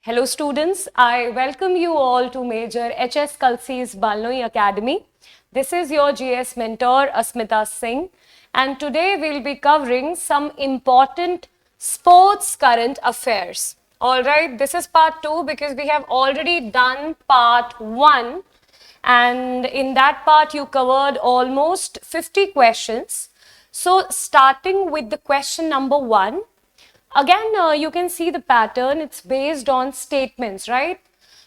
Hello students, I welcome you all to Major HS Kalsi's Balnoi Academy. This is your GS mentor Asmita Singh and today we'll be covering some important sports current affairs. Alright, this is part 2 because we have already done part 1 and in that part you covered almost 50 questions. So starting with the question number 1. Again, you can see the pattern. It's based on statements, right?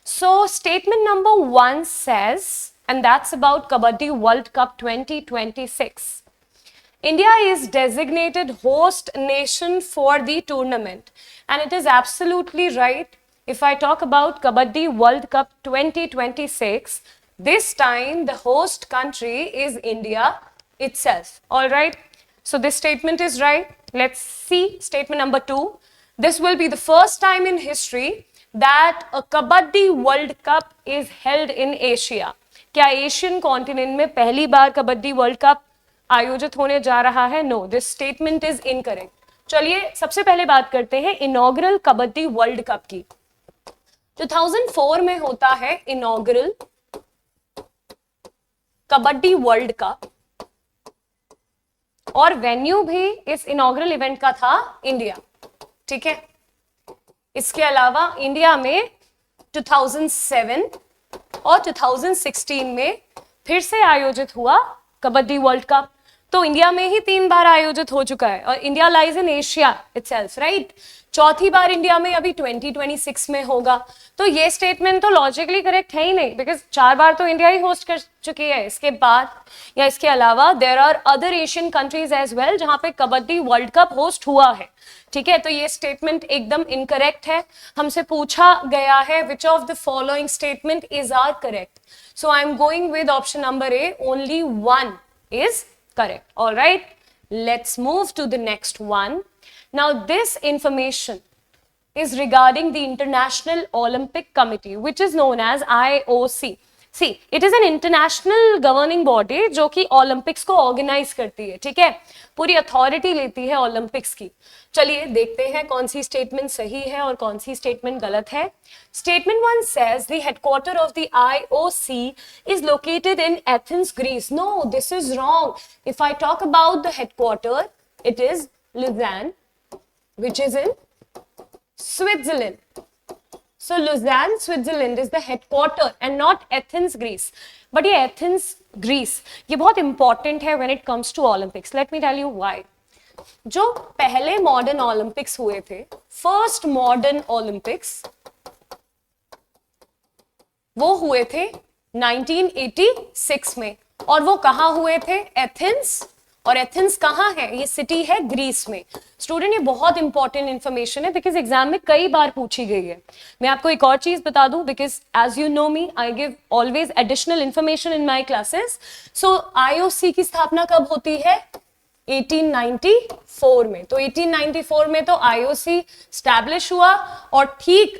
So statement number 1 says, and that's about Kabaddi World Cup 2026. India is designated host nation for the tournament. And it is absolutely right. If I talk about Kabaddi World Cup 2026, this time the host country is India itself. All right. So this statement is right. Let's see statement number 2. This will be the first time in history that a Kabaddi World Cup is held in Asia. क्या Asian continent में पहली बार kabaddi world cup आयोजित होने जा रहा है? No, this statement is incorrect. चलिए सबसे पहले बात करते हैं इनॉग्रल कबड्डी वर्ल्ड कप की. 2004 में होता है इनॉग्रल कबड्डी वर्ल्ड कप और वेन्यू भी इस इनॉग्रल इवेंट का था इंडिया. ठीक है. इसके अलावा इंडिया में 2007 और 2016 में फिर से आयोजित हुआ कबड्डी वर्ल्ड कप. तो इंडिया में ही 3 बार आयोजित हो चुका है और India lies in Asia itself, right. चौथी बार इंडिया में अभी 2026 में होगा. तो ये स्टेटमेंट तो लॉजिकली करेक्ट है ही नहीं, बिकॉज 4 बार तो इंडिया ही होस्ट कर चुकी है. इसके बाद या इसके अलावा there are other Asian countries as well जहां पे कबड्डी वर्ल्ड कप होस्ट हुआ है. ठीक है. तो ये स्टेटमेंट एकदम इनकरेक्ट है. हमसे पूछा गया है which of the following statement is are correct. So I am going with option number A. ओनली 1 is correct. All right, let's move to the next one. Now this information is regarding the International Olympic Committee, which is known as IOC. See, it is an international governing body जो कि Olympics को organise करती है. ठीक है. पूरी authority लेती है ओलंपिक्स की. चलिए देखते हैं कौन सी स्टेटमेंट सही है और कौन सी स्टेटमेंट गलत है. Statement 1 says the headquarter of the IOC is located in Athens, Greece. No, this is wrong. If I talk about the headquarter, it is Lausanne, which is in Switzerland. So Lausanne, Switzerland is the headquarter and not Athens, Greece. But ये Athens, Greece, ये बहुत important है when it comes to Olympics. Let me tell you why. जो पहले modern Olympics हुए थे, first modern Olympics, वो हुए थे 1986 में. और वो कहाँ हुए थे? एथेंस. और एथेंस कहाँ है? ये सिटी है ग्रीस में. स्टूडेंट, ये बहुत इंपॉर्टेंट इंफॉर्मेशन है बिकॉज एग्जाम में कई बार पूछी गई है. मैं आपको एक और चीज बता दूं, because as you know me, I give always additional information in my classes. So IOC की स्थापना कब होती है? 1894 में. तो 1894 में तो आईओसी स्टैब्लिश हुआ और ठीक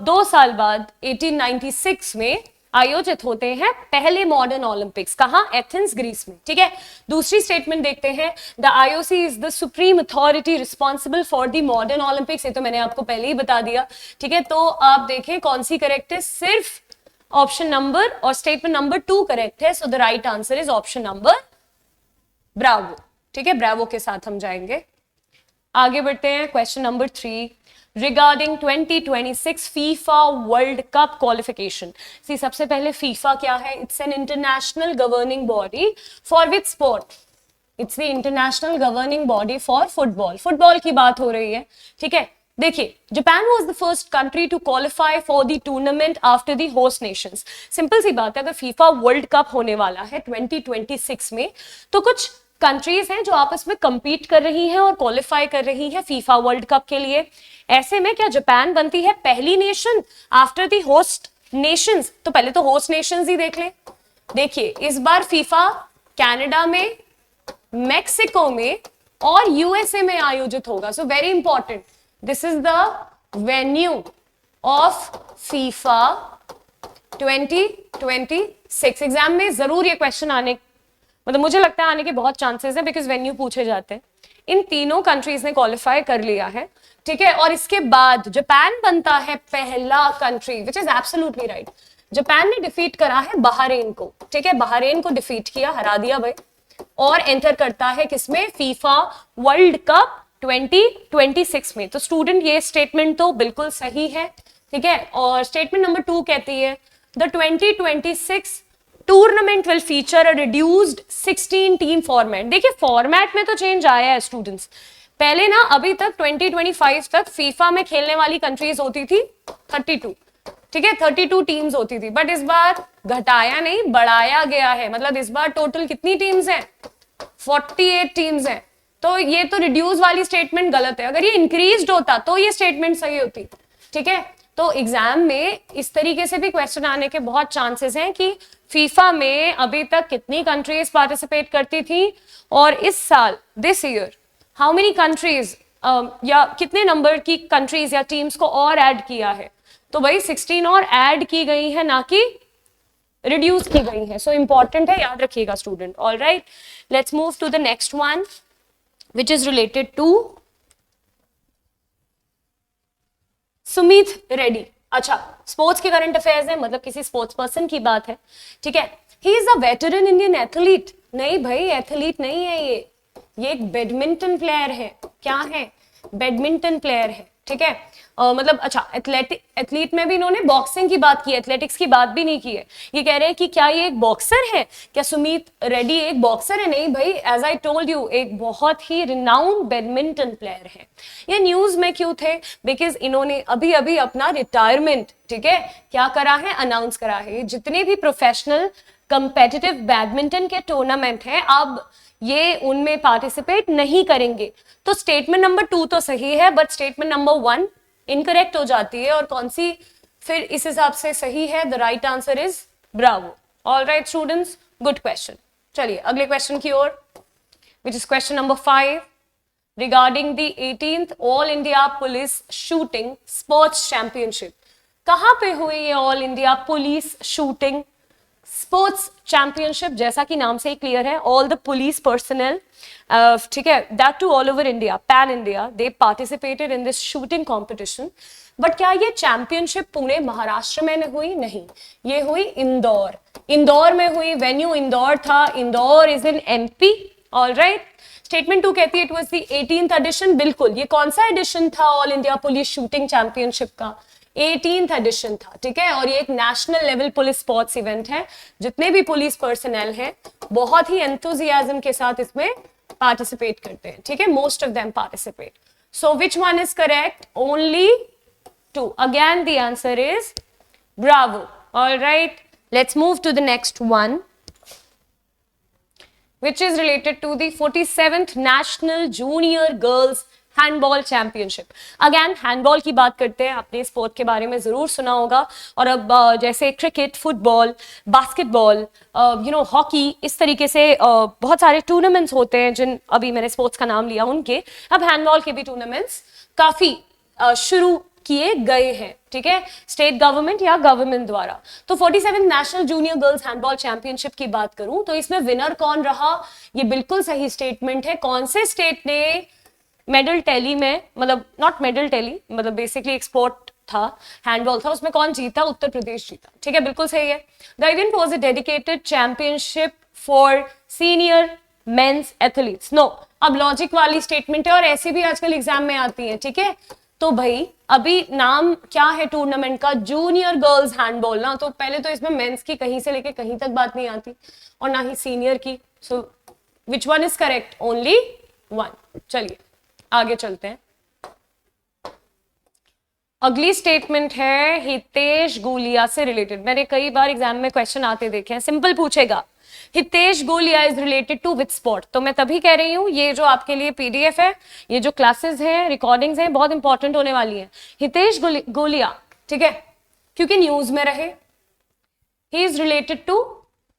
2 साल बाद 1896 में आयोजित होते हैं पहले मॉडर्न ओलंपिक्स. कहां? एथेंस, ग्रीस में. ठीक है. दूसरी स्टेटमेंट देखते हैं. The IOC is the supreme authority responsible for the modern Olympics. ये तो मैंने आपको पहले ही बता दिया. ठीक है. तो आप देखें कौन सी करेक्ट है. सिर्फ ऑप्शन नंबर और स्टेटमेंट नंबर 2 करेक्ट है. सो the right answer is option number Bravo. ठीक है. ब्रावो के साथ हम जाएंगे. आगे बढ़ते हैं. Question number 3 regarding 2026 FIFA World Cup qualification. See, सबसे पहले FIFA क्या है? It's an international governing body for which sport? It's the international governing body for football. Football की बात हो रही है. ठीक है. देखिए, Japan was the first country to qualify for the tournament after the host nations. Simple सी बात है, अगर FIFA World Cup होने वाला है 2026 में, तो कुछ कंट्रीज हैं जो आपस में कंपीट कर रही हैं और क्वालिफाई कर रही हैं फीफा वर्ल्ड कप के लिए. ऐसे में क्या जापान बनती है पहली nation after the host Nations? तो पहले तो होस्ट नेशंस ही देख लें. देखिए, इस बार फीफा कनाडा में, मेक्सिको में और यूएसए में आयोजित होगा. So very important, this is the venue of FIFA 2026. Exam में जरूर ये क्वेश्चन आने, मतलब मुझे लगता है आने के बहुत चांसेस है बिकॉज वेन्यू पूछे जाते हैं. इन तीनों कंट्रीज ने क्वालिफाई कर लिया है, ठीक है। और इसके बाद जापान बनता है पहला country, which is absolutely right. Japan ने डिफीट करा है बहरीन को, ठीक है, बहरीन को डिफीट किया, हरा दिया भाई, और एंटर करता है किसमें, फीफा वर्ल्ड कप 2026 में। तो स्टूडेंट ये स्टेटमेंट तो बिल्कुल सही है, ठीक है। और स्टेटमेंट नंबर 2 कहती है the 2026 tournament will feature a reduced 16 team format. देखिए फॉर्मेट में तो चेंज आया है स्टूडेंट्स, पहले ना अभी तक 2025 तक फीफा में खेलने वाली कंट्रीज होती थी 32, ठीक है, 32 टीम्स होती थी, बट इस बार घटाया नहीं, बढ़ाया गया है। मतलब इस बार टोटल कितनी टीम्स हैं, 48 टीम्स हैं। तो ये तो रिड्यूस वाली स्टेटमेंट गलत है, अगर ये इंक्रीज्ड होता तो ये स्टेटमेंट सही होती, ठीक है। तो एग्जाम में इस तरीके से भी क्वेश्चन आने के बहुत चांसेस हैं कि फीफा में अभी तक कितनी कंट्रीज पार्टिसिपेट करती थी, और इस साल this year how many countries या कितने नंबर की कंट्रीज या टीम्स को और ऐड किया है। तो भाई 16 और ऐड की गई है, ना कि रिड्यूस की गई है। सो इंपॉर्टेंट है, याद रखिएगा student. All right, let's move to the next one which is related to Sumit Reddy. अच्छा, स्पोर्ट्स के करंट अफेयर्स है, मतलब किसी स्पोर्ट्स पर्सन की बात है, ठीक है। He is a veteran Indian athlete. नहीं भाई, एथलीट नहीं है ये एक बैडमिंटन प्लेयर है। क्या है, बैडमिंटन प्लेयर है, ठीक है। मतलब अच्छा, एथलीट में भी इन्होंने बॉक्सिंग की बात की, एथलेटिक्स की बात भी नहीं की है। ये कह रहे हैं कि क्या ये एक बॉक्सर है, क्या सुमित रेड्डी एक बॉक्सर है? नहीं भाई, एज आई टोल्ड यू, एक बहुत ही रिनाउंड बैडमिंटन प्लेयर है। ये न्यूज में क्यों थे, बिकॉज इन्होंने अभी अभी अपना रिटायरमेंट, ठीक है, क्या करा है, अनाउंस करा है। जितने भी प्रोफेशनल कंपेटिटिव बैडमिंटन के टूर्नामेंट हैं, अब ये उनमें पार्टिसिपेट नहीं करेंगे। तो स्टेटमेंट नंबर 2 तो सही है, बट स्टेटमेंट नंबर 1 इनकरेक्ट हो जाती है। और कौन सी फिर इस हिसाब से सही है? The right answer is bravo. All right students, good question. चलिए अगले क्वेश्चन की ओर, which is question number 5 regarding the 18th all India police shooting sports championship. कहां पे हुई ये all India police shooting sports championship? जैसा कि नाम से ही क्लियर है, ऑल द पुलिस पर्सनल, ठीक है, that too all over India, pan India, they participated in this shooting competition. But क्या ये चैंपियनशिप पुणे महाराष्ट्र में हुई? नहीं, ये हुई इंदौर। इंदौर में हुई, वेन्यू इंदौर था, Indore is in MP. All right, statement 2 कहती है it was the 18th addition. बिल्कुल, ये कौन सा एडिशन था all India police shooting championship का? 18th एडिशन था, ठीक है। और ये एक national level police sports event है। जितने भी पुलिस पर्सनल हैं बहुत ही एंथुजियाज्म के साथ इसमें पार्टिसिपेट करते हैं, ठीक है। Most of them participate. So which one is correct? Only 2। Again the answer is bravo. All right, let's move to the next one which is related to the 47th National Junior Girls handball championship. Again handball की बात करते हैं, आपने sport के बारे में जरूर सुना होगा। और अब जैसे क्रिकेट, फुटबॉल, बास्केटबॉल, हॉकी, इस तरीके से बहुत सारे टूर्नामेंट्स होते हैं जिन अभी मैंने स्पोर्ट्स का नाम लिया उनके। अब हैंडबॉल के भी टूर्नामेंट्स काफी शुरू किए गए हैं, ठीक है, स्टेट गवर्नमेंट या गवर्नमेंट द्वारा। तो 47 national junior girls handball championship की बात करूं तो इसमें विनर कौन रहा? ये बिल्कुल सही स्टेटमेंट है। कौन से स्टेट ने मेडल टैली में, मतलब नॉट मेडल टैली, मतलब बेसिकली एक्सपोर्ट था, हैंडबॉल था, उसमें कौन जीता? उत्तर प्रदेश जीता, ठीक है, बिल्कुल सही है। The event was a dedicated championship for senior men's athletes. No, अब लॉजिक वाली स्टेटमेंट है और ऐसी भी आजकल एग्जाम में आती है, ठीक है। तो भाई अभी नाम क्या है टूर्नामेंट का? जूनियर गर्ल्स हैंडबॉल ना, तो पहले तो इसमें मेंस की कहीं से लेके कहीं तक बात नहीं आती और ना ही सीनियर की। So which one is correct? Only 1। चलिए आगे चलते हैं। अगली स्टेटमेंट है हितेश गोलिया से रिलेटेड। मैंने कई बार एग्जाम में क्वेश्चन आते देखे हैं, सिंपल पूछेगा Hitesh Gulia is related to which sport. तो मैं तभी कह रही हूं ये जो आपके लिए पीडीएफ है, ये जो क्लासेस हैं, रिकॉर्डिंग्स हैं, बहुत इंपॉर्टेंट होने वाली है। हितेश गोलिया, ठीक है, क्योंकि न्यूज में रहे। He is related to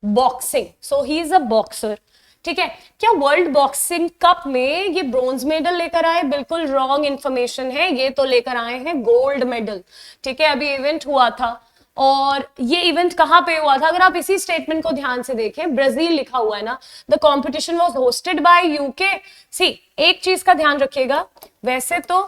boxing, so he is a boxer, ठीक है। क्या वर्ल्ड बॉक्सिंग कप में ये ब्रॉन्ज मेडल लेकर आए? बिल्कुल रॉन्ग इंफॉर्मेशन है, ये तो लेकर आए हैं गोल्ड मेडल, ठीक है। अभी इवेंट हुआ था और ये इवेंट कहाँ पे हुआ था? अगर आप इसी स्टेटमेंट को ध्यान से देखें, ब्राजील लिखा हुआ है ना, the competition was hosted by UK. See, एक चीज का ध्यान रखिएगा, वैसे तो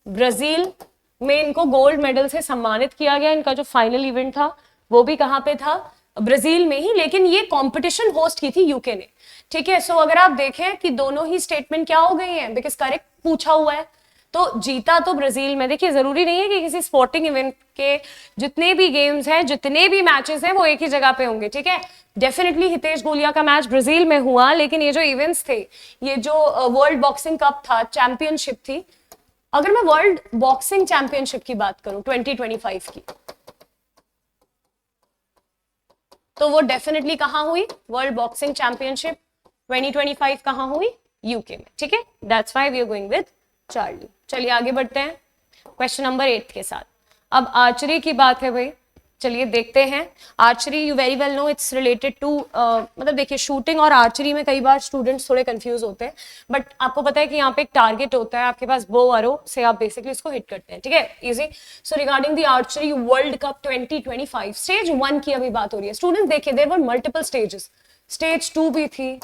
ब्राजील में इनको गोल्ड मेडल से सम्मानित किया गया, इनका जो फाइनल इवेंट था वो भी कहाँ पे था? ब्राजील में ही, लेकिन ये कंपटीशन होस्ट की थी यूके ने। ठीक है, सो अगर आप देखें कि दोनों ही स्टेटमेंट क्या हो गई हैं, बिकॉज करेक्ट पूछा हुआ है, तो जीता तो ब्राजील में। देखिए, जरूरी नहीं है कि किसी स्पोर्टिंग इवेंट के जितने भी गेम्स हैं, जितने भी मैचेस हैं, वो एक ही जगह पे होंगे। ठीक है, डेफिनेटली हितेश गुलिया का मैच ब्राजील में हुआ, लेकिन ये जो इवेंट्स थे, ये जो वर्ल्ड बॉक्सिंग कप था, चैंपियनशिप थी, अगर मैं वर्ल्ड बॉक्सिंग चैंपियनशिप की बात करूं 2025 की, तो वो डेफिनेटली कहां हुई? वर्ल्ड बॉक्सिंग चैंपियनशिप 2025 कहां हुई? यूके में। ठीक है, that's why we are going with Charlie. चलिए आगे बढ़ते हैं क्वेश्चन नंबर 8 के साथ। अब आर्चरी की बात है भाई, चलिए देखते हैं। Archery, you very well know, it's related to, मतलब देखिए, शूटिंग और आर्चरी में कई बार स्टूडेंट्स थोड़े कंफ्यूज होते हैं, बट आपको पता है कि यहाँ पे एक टारगेट होता है, आपके पास बो आरो से आप बेसिकली इसको हिट करते हैं। ठीक है, easy. So regarding the archery world cup 2025, stage 1 की अभी बात हो रही है। स्टूडेंट्स देखिए, there were multiple stages, stage 2 भी थी,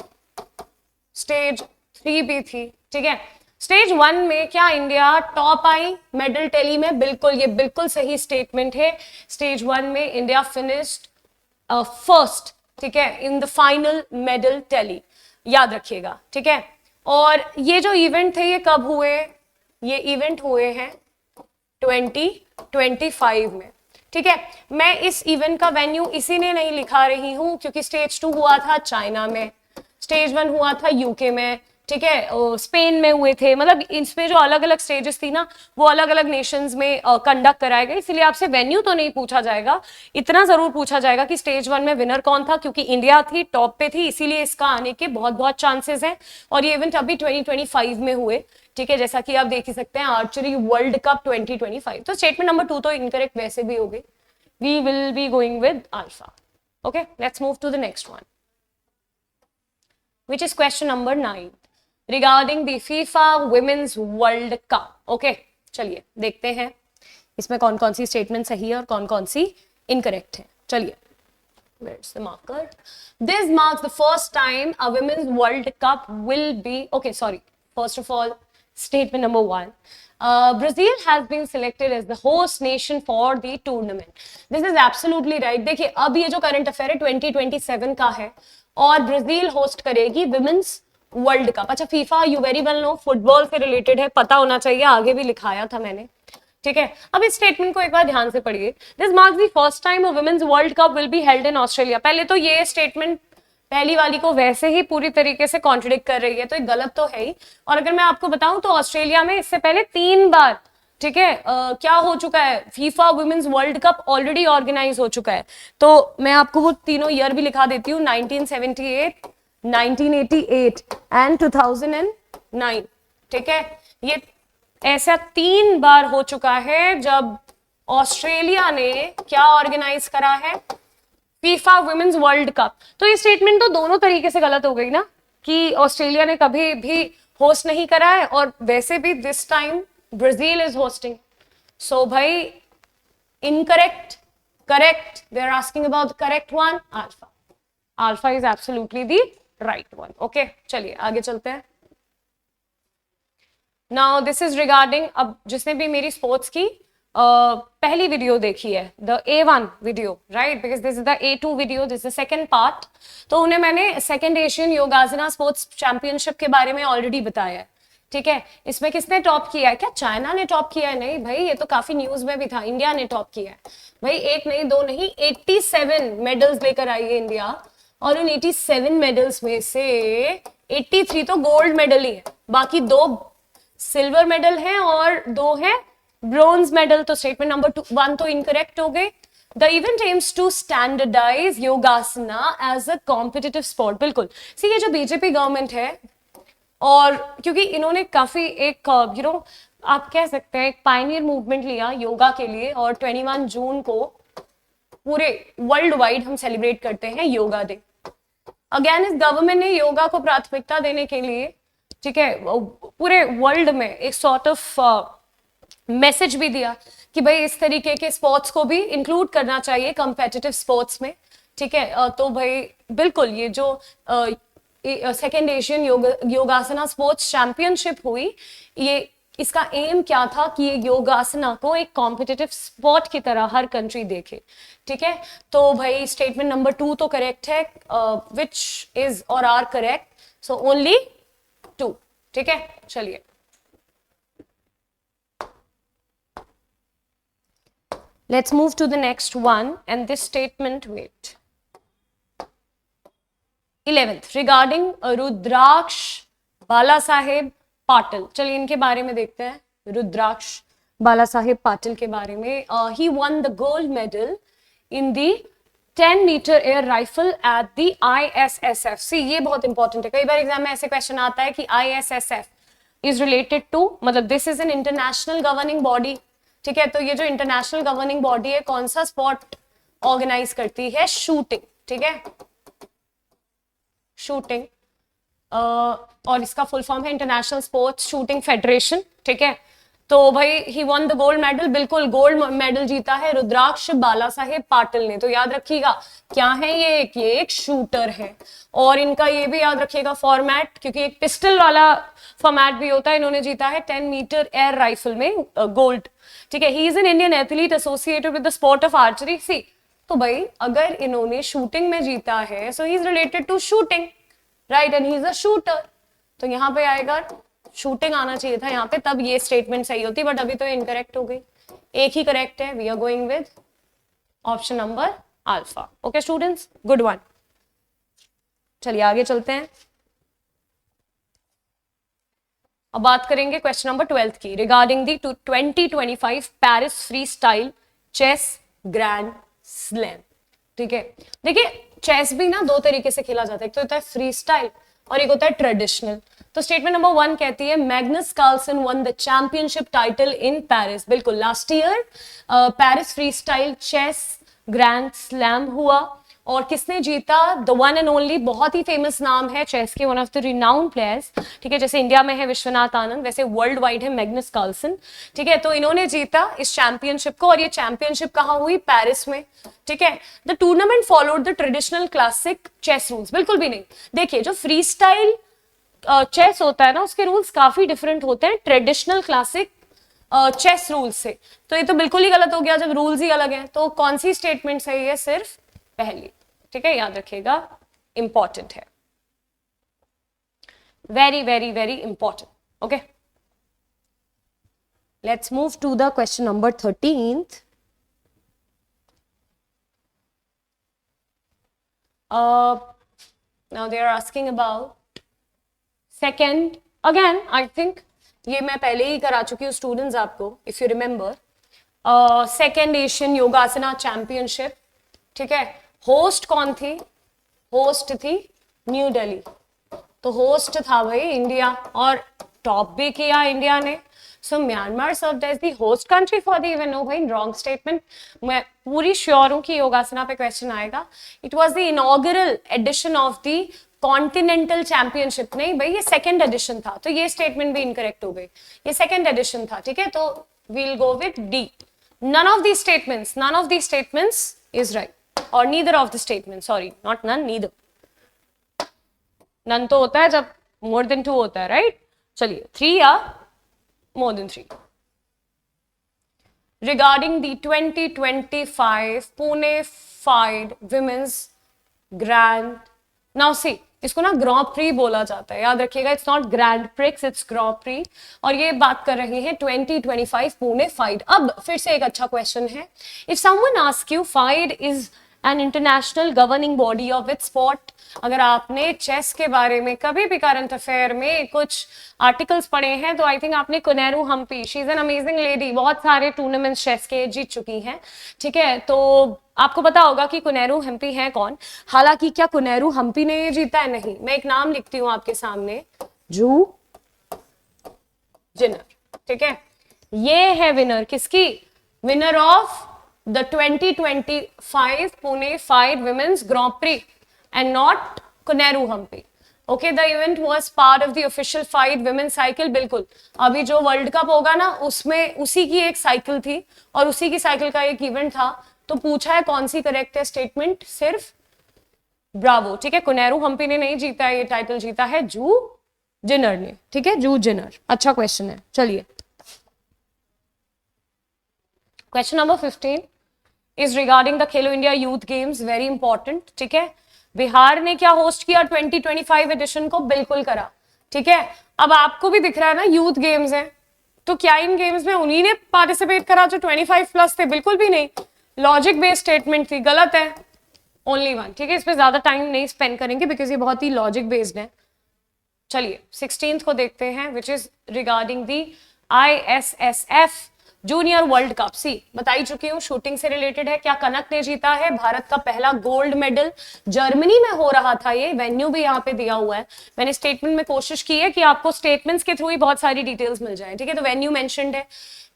स्टेज 3 भी थी। ठीक है, स्टेज 1 में क्या India top I medal tally में? बिल्कुल, ये बिल्कुल सही स्टेटमेंट है। स्टेज 1 में इंडिया फिनिश्ड फर्स्ट, ठीक है, in the final medal tally, याद रखिएगा। ठीक है, और ये जो इवेंट थे ये कब हुए? ये इवेंट हुए हैं 2025 में। ठीक है, मैं इस इवेंट का वेन्यू इसीलिए नहीं लिखा रही हूं क्योंकि स्टेज 2 हुआ था चाइना में, स्टेज 1 हुआ था यूके में, ठीक है, स्पेन में हुए थे, मतलब इसमें जो अलग अलग स्टेजेस थी ना, वो अलग अलग नेशंस में कंडक्ट कराए गए। इसलिए आपसे वेन्यू तो नहीं पूछा जाएगा, इतना जरूर पूछा जाएगा कि स्टेज 1 में विनर कौन था, क्योंकि इंडिया थी, टॉप पे थी, इसीलिए इसका आने के बहुत बहुत चांसेस हैं। और ये इवेंट अभी 2025 में हुए। ठीक है, जैसा कि आप देख ही सकते हैं, आर्चरी वर्ल्ड कप 2025। तो स्टेटमेंट नंबर 2 तो इनकरेक्ट वैसे भी हो गई। We will be going with alpha. Okay, let's move to the next one, which is question number 9 regarding the FIFA Women's World Cup. Okay, चलिए देखते हैं इसमें कौन कौन सी स्टेटमेंट सही है और कौन कौन सी इनकरेक्ट है। चलिए, where's the marker? This marks the first time a Women's World Cup will be, okay, sorry, first of all, statement number 1. Brazil has been selected as the host nation for the tournament. This is absolutely right. देखिए, अब ये जो current affair है 2027 का है और Brazil host करेगी women's world cup. अच्छा, FIFA you very well know, football से रिलेटेड है, पता होना चाहिए, आगे भी लिखाया था मैंने। ठीक है, अब इस स्टेटमेंट को एक बार ध्यान से पढ़िए। This marks the first time a women's world cup will be held in Australia. पहले तो ये स्टेटमेंट पहली वाली को वैसे ही पूरी तरीके से कॉन्ट्रडिक्ट कर रही है, तो ये गलत तो है ही। और अगर मैं आपको बताऊं तो ऑस्ट्रेलिया में इससे पहले 3 बार, ठीक है, क्या हो चुका है, FIFA women's world cup already organize हो चुका है। तो मैं आपको वो तीनों ईयर भी लिखा देती हूँ, 1978, 1988 एंड 2009। ठीक है, ये ऐसा 3 बार हो चुका है जब ऑस्ट्रेलिया ने क्या ऑर्गेनाइज करा है, फीफा वुमेन्स वर्ल्ड कप। तो ये स्टेटमेंट तो दोनों तरीके से गलत हो गई ना, कि ऑस्ट्रेलिया ने कभी भी होस्ट नहीं करा है और वैसे भी this time Brazil is hosting. So भाई, incorrect, correct, they are asking about the correct one, alpha. Alpha is absolutely the right one. Okay, चलिए आगे चलते हैं। नाउ दिस इज रिगार्डिंग, अब जिसने भी मेरी स्पोर्ट्स की पहली वीडियो देखी है, the A1 video, right, because this is the A2 video, this is the second part. तो उन्हें मैंने सेकंड एशियन योगासना स्पोर्ट्स चैंपियनशिप के बारे में ऑलरेडी बताया है। ठीक है, इसमें किसने टॉप किया है? क्या चाइना ने टॉप किया है? नहीं भाई, ये तो काफी न्यूज में भी था, इंडिया ने टॉप किया है भाई। 1 नहीं 2 नहीं, 87 मेडल्स लेकर आई है इंडिया, और उन 87 मेडल्स में से 83 तो गोल्ड मेडल ही है, बाकी 2 सिल्वर मेडल हैं और 2 हैं ब्रोंज मेडल। तो स्टेटमेंट नंबर 1 तो इनकरेक्ट हो गए। The event aims to standardize yogasana as a competitive sport. बिल्कुल, सी ये जो बीजेपी गवर्नमेंट है, और क्योंकि इन्होंने काफी एक आप कह सकते हैं एक पायनियर मूवमेंट लिया योगा के लिए, और 21 जून को पूरे वर्ल्ड वाइड हम सेलिब्रेट करते हैं योगा डे। अगेन इस गवर्नमेंट ने योगा को प्राथमिकता देने के लिए, ठीक है, पूरे वर्ल्ड में एक सॉर्ट ऑफ मैसेज भी दिया कि भाई इस तरीके के स्पोर्ट्स को भी इंक्लूड करना चाहिए कंपेटिटिव स्पोर्ट्स में, ठीक है। तो भाई बिल्कुल ये जो सेकेंड एशियन योगासना स्पोर्ट्स चैंपियनशिप हुई, ये इसका एम क्या था कि ये योगासना को एक कॉम्पिटिटिव स्पोर्ट की तरह हर कंट्री देखे, ठीक है। तो भाई स्टेटमेंट नंबर 2 तो करेक्ट है, विच इज और आर करेक्ट, सो ओनली 2, ठीक है। चलिए let's move to the next one, and this statement, wait, 11th regarding रुद्राक्ष बाला साहेब पाटिल। चलिए इनके बारे में देखते हैं, रुद्राक्ष बाला साहेब पाटिल के बारे में। he won the gold medal in the 10 meter air rifle at the ISSF। सी ये बहुत इंपॉर्टेंट है, कई बार एग्जाम में ऐसे क्वेश्चन आता है कि ISSF is related to, मतलब this is an international governing body, ठीक है। तो ये जो इंटरनेशनल गवर्निंग बॉडी है कौन सा स्पोर्ट ऑर्गेनाइज करती है? शूटिंग, ठीक है, शूटिंग। और इसका फुल फॉर्म है इंटरनेशनल स्पोर्ट्स शूटिंग फेडरेशन, ठीक है। तो भाई ही वन द गोल्ड मेडल, बिल्कुल गोल्ड मेडल जीता है रुद्राक्ष बाला साहेब पाटिल ने। तो याद रखिएगा क्या है ये एक शूटर है, और इनका ये भी याद रखिएगा फॉर्मेट, क्योंकि एक पिस्टल वाला फॉर्मेट भी होता है। इन्होंने जीता है 10 मीटर एयर राइफल में गोल्ड, ठीक है। He is an Indian athlete associated with the sport of archery. See तो भाई अगर इन्होंने शूटिंग में जीता है, so he is related to shooting, right, and he is a shooter. तो यहाँ पे आएगा शूटिंग आना चाहिए था यहाँ पे, तब ये स्टेटमेंट सही होती, बट अभी तो इनकरेक्ट हो गई। एक ही करेक्ट है, we are going with option number alpha. Okay students, good one. चलिए आगे चलते हैं, अब बात करेंगे क्वेश्चन नंबर 12 की, regarding the 2025 Paris free style chess grand slam, ठीक है। देखिए चेस भी ना दो तरीके से खेला जाता है, एक तो होता है फ्री स्टाइल और एक होता है ट्रेडिशनल। तो स्टेटमेंट नंबर 1 कहती है Magnus Carlsen won the championship title in Paris. बिल्कुल, last year Paris free style chess grand slam हुआ, और किसने जीता? द वन एंड ओनली, बहुत ही फेमस नाम है चेस के, one of the renowned players, ठीक है। जैसे इंडिया में है विश्वनाथ आनंद, वैसे वर्ल्ड वाइड है मैग्नस कार्लसन, ठीक है। तो इन्होंने जीता इस चैंपियनशिप को, और ये चैंपियनशिप कहाँ हुई? पेरिस में, ठीक है। The tournament followed the traditional classic chess rules. बिल्कुल भी नहीं, देखिए जो फ्री स्टाइल चेस होता है ना, उसके रूल्स काफी डिफरेंट होते हैं ट्रेडिशनल क्लासिक चेस रूल्स से। तो ये तो बिल्कुल ही गलत हो गया जब रूल्स ही अलग हैं। तो कौन सी स्टेटमेंट सही है? सिर्फ पहली, ठीक है, याद रखिएगा, इंपॉर्टेंट है, very very very important. Okay, let's move to the question number 13th। now they are asking about second, again I think ये मैं पहले ही करा चुकी हूँ स्टूडेंट्स आपको, if you remember, second Asian योगासना championship, ठीक है। होस्ट कौन थी? होस्ट थी न्यू दिल्ली, तो होस्ट था भाई इंडिया, और टॉप भी किया इंडिया ने। So Myanmar served as the host country for the event. No भाई, रॉन्ग स्टेटमेंट, मैं पूरी श्योर हूं कि योगासना पे क्वेश्चन आएगा। It was the inaugural edition of the continental championship. नहीं भाई, ये सेकेंड एडिशन था, तो ये स्टेटमेंट भी इनकरेक्ट हो गई, ये सेकेंड एडिशन था, ठीक है। तो we'll go with D, none of these statements is right, or neither of the statements, sorry, not none, neither। none तो होता है जब more than 2 होता है, right? चलिए 3 या more than 3। regarding the 2025 Pune Fied Women's Grand, now see, इसको ना ग्रॉ प्री बोला जाता है, याद रखिएगा, it's not grand prix, it's grand pre. और ये बात कर रहे हैं 2025 पुणे फाइड। अब फिर से एक अच्छा क्वेश्चन है, if someone ask you FIDE is an international governing body of which sport. अगर आपने चेस के बारे में कभी भी करंट अफेयर में कुछ आर्टिकल्स पढ़े हैं, तो आई थिंक आपने Koneru Humpy, she is an amazing lady, बहुत सारे टूर्नामेंट्स चेस के जीत चुकी हैं, ठीक है। तो आपको पता होगा कि कुनेरू हम्पी है कौन। हालांकि क्या कुनेरू हम्पी ने ये जीता है? नहीं। मैं एक नाम लिखती हूं आपके सामने, जू जिनर, ठीक है। ये है विनर, किसकी? Winner of the 2025 Pune FIDE women's grand prix, and not Koneru Humpy. Okay, the event was part of the official FIDE women cycle, बिल्कुल। अभी जो वर्ल्ड कप होगा ना, उसमें उसी की एक साइकिल थी और उसी की साइकिल का एक इवेंट था। तो पूछा है कौन सी करेक्ट है स्टेटमेंट, सिर्फ ब्रावो, ठीक है। कुनेरू हम्पी ने नहीं जीता है, ये टाइटल जीता है जू जिनर ने, ठीक है, जू जिनर। अच्छा क्वेश्चन है, चलिए। Question number 15 is regarding the Khelo India youth games, very important, ठीक है। बिहार ने क्या होस्ट किया 2025 एडिशन को, बिल्कुल करा, ठीक है। अब आपको भी दिख रहा है ना यूथ गेम्स है, तो क्या इन गेम्स में उन्हीं ने पार्टिसिपेट करा जो 25 प्लस थे? बिल्कुल भी नहीं, लॉजिक बेस्ड स्टेटमेंट थी, गलत है। ओनली वन, ठीक है। इस पे ज्यादा टाइम नहीं स्पेंड करेंगे बिकॉज ये बहुत ही लॉजिक बेस्ड है। चलिए 16th को देखते हैं, which is regarding the ISSF junior world cup. See बता ही चुकी हूँ, शूटिंग से रिलेटेड है। क्या कनक ने जीता है भारत का पहला गोल्ड मेडल? जर्मनी में हो रहा था ये, वेन्यू भी यहाँ पे दिया हुआ है। मैंने स्टेटमेंट में कोशिश की है कि आपको स्टेटमेंट्स के थ्रू ही बहुत सारी डिटेल्स मिल जाए, ठीक है। तो वेन्यू मेंशन्ड है।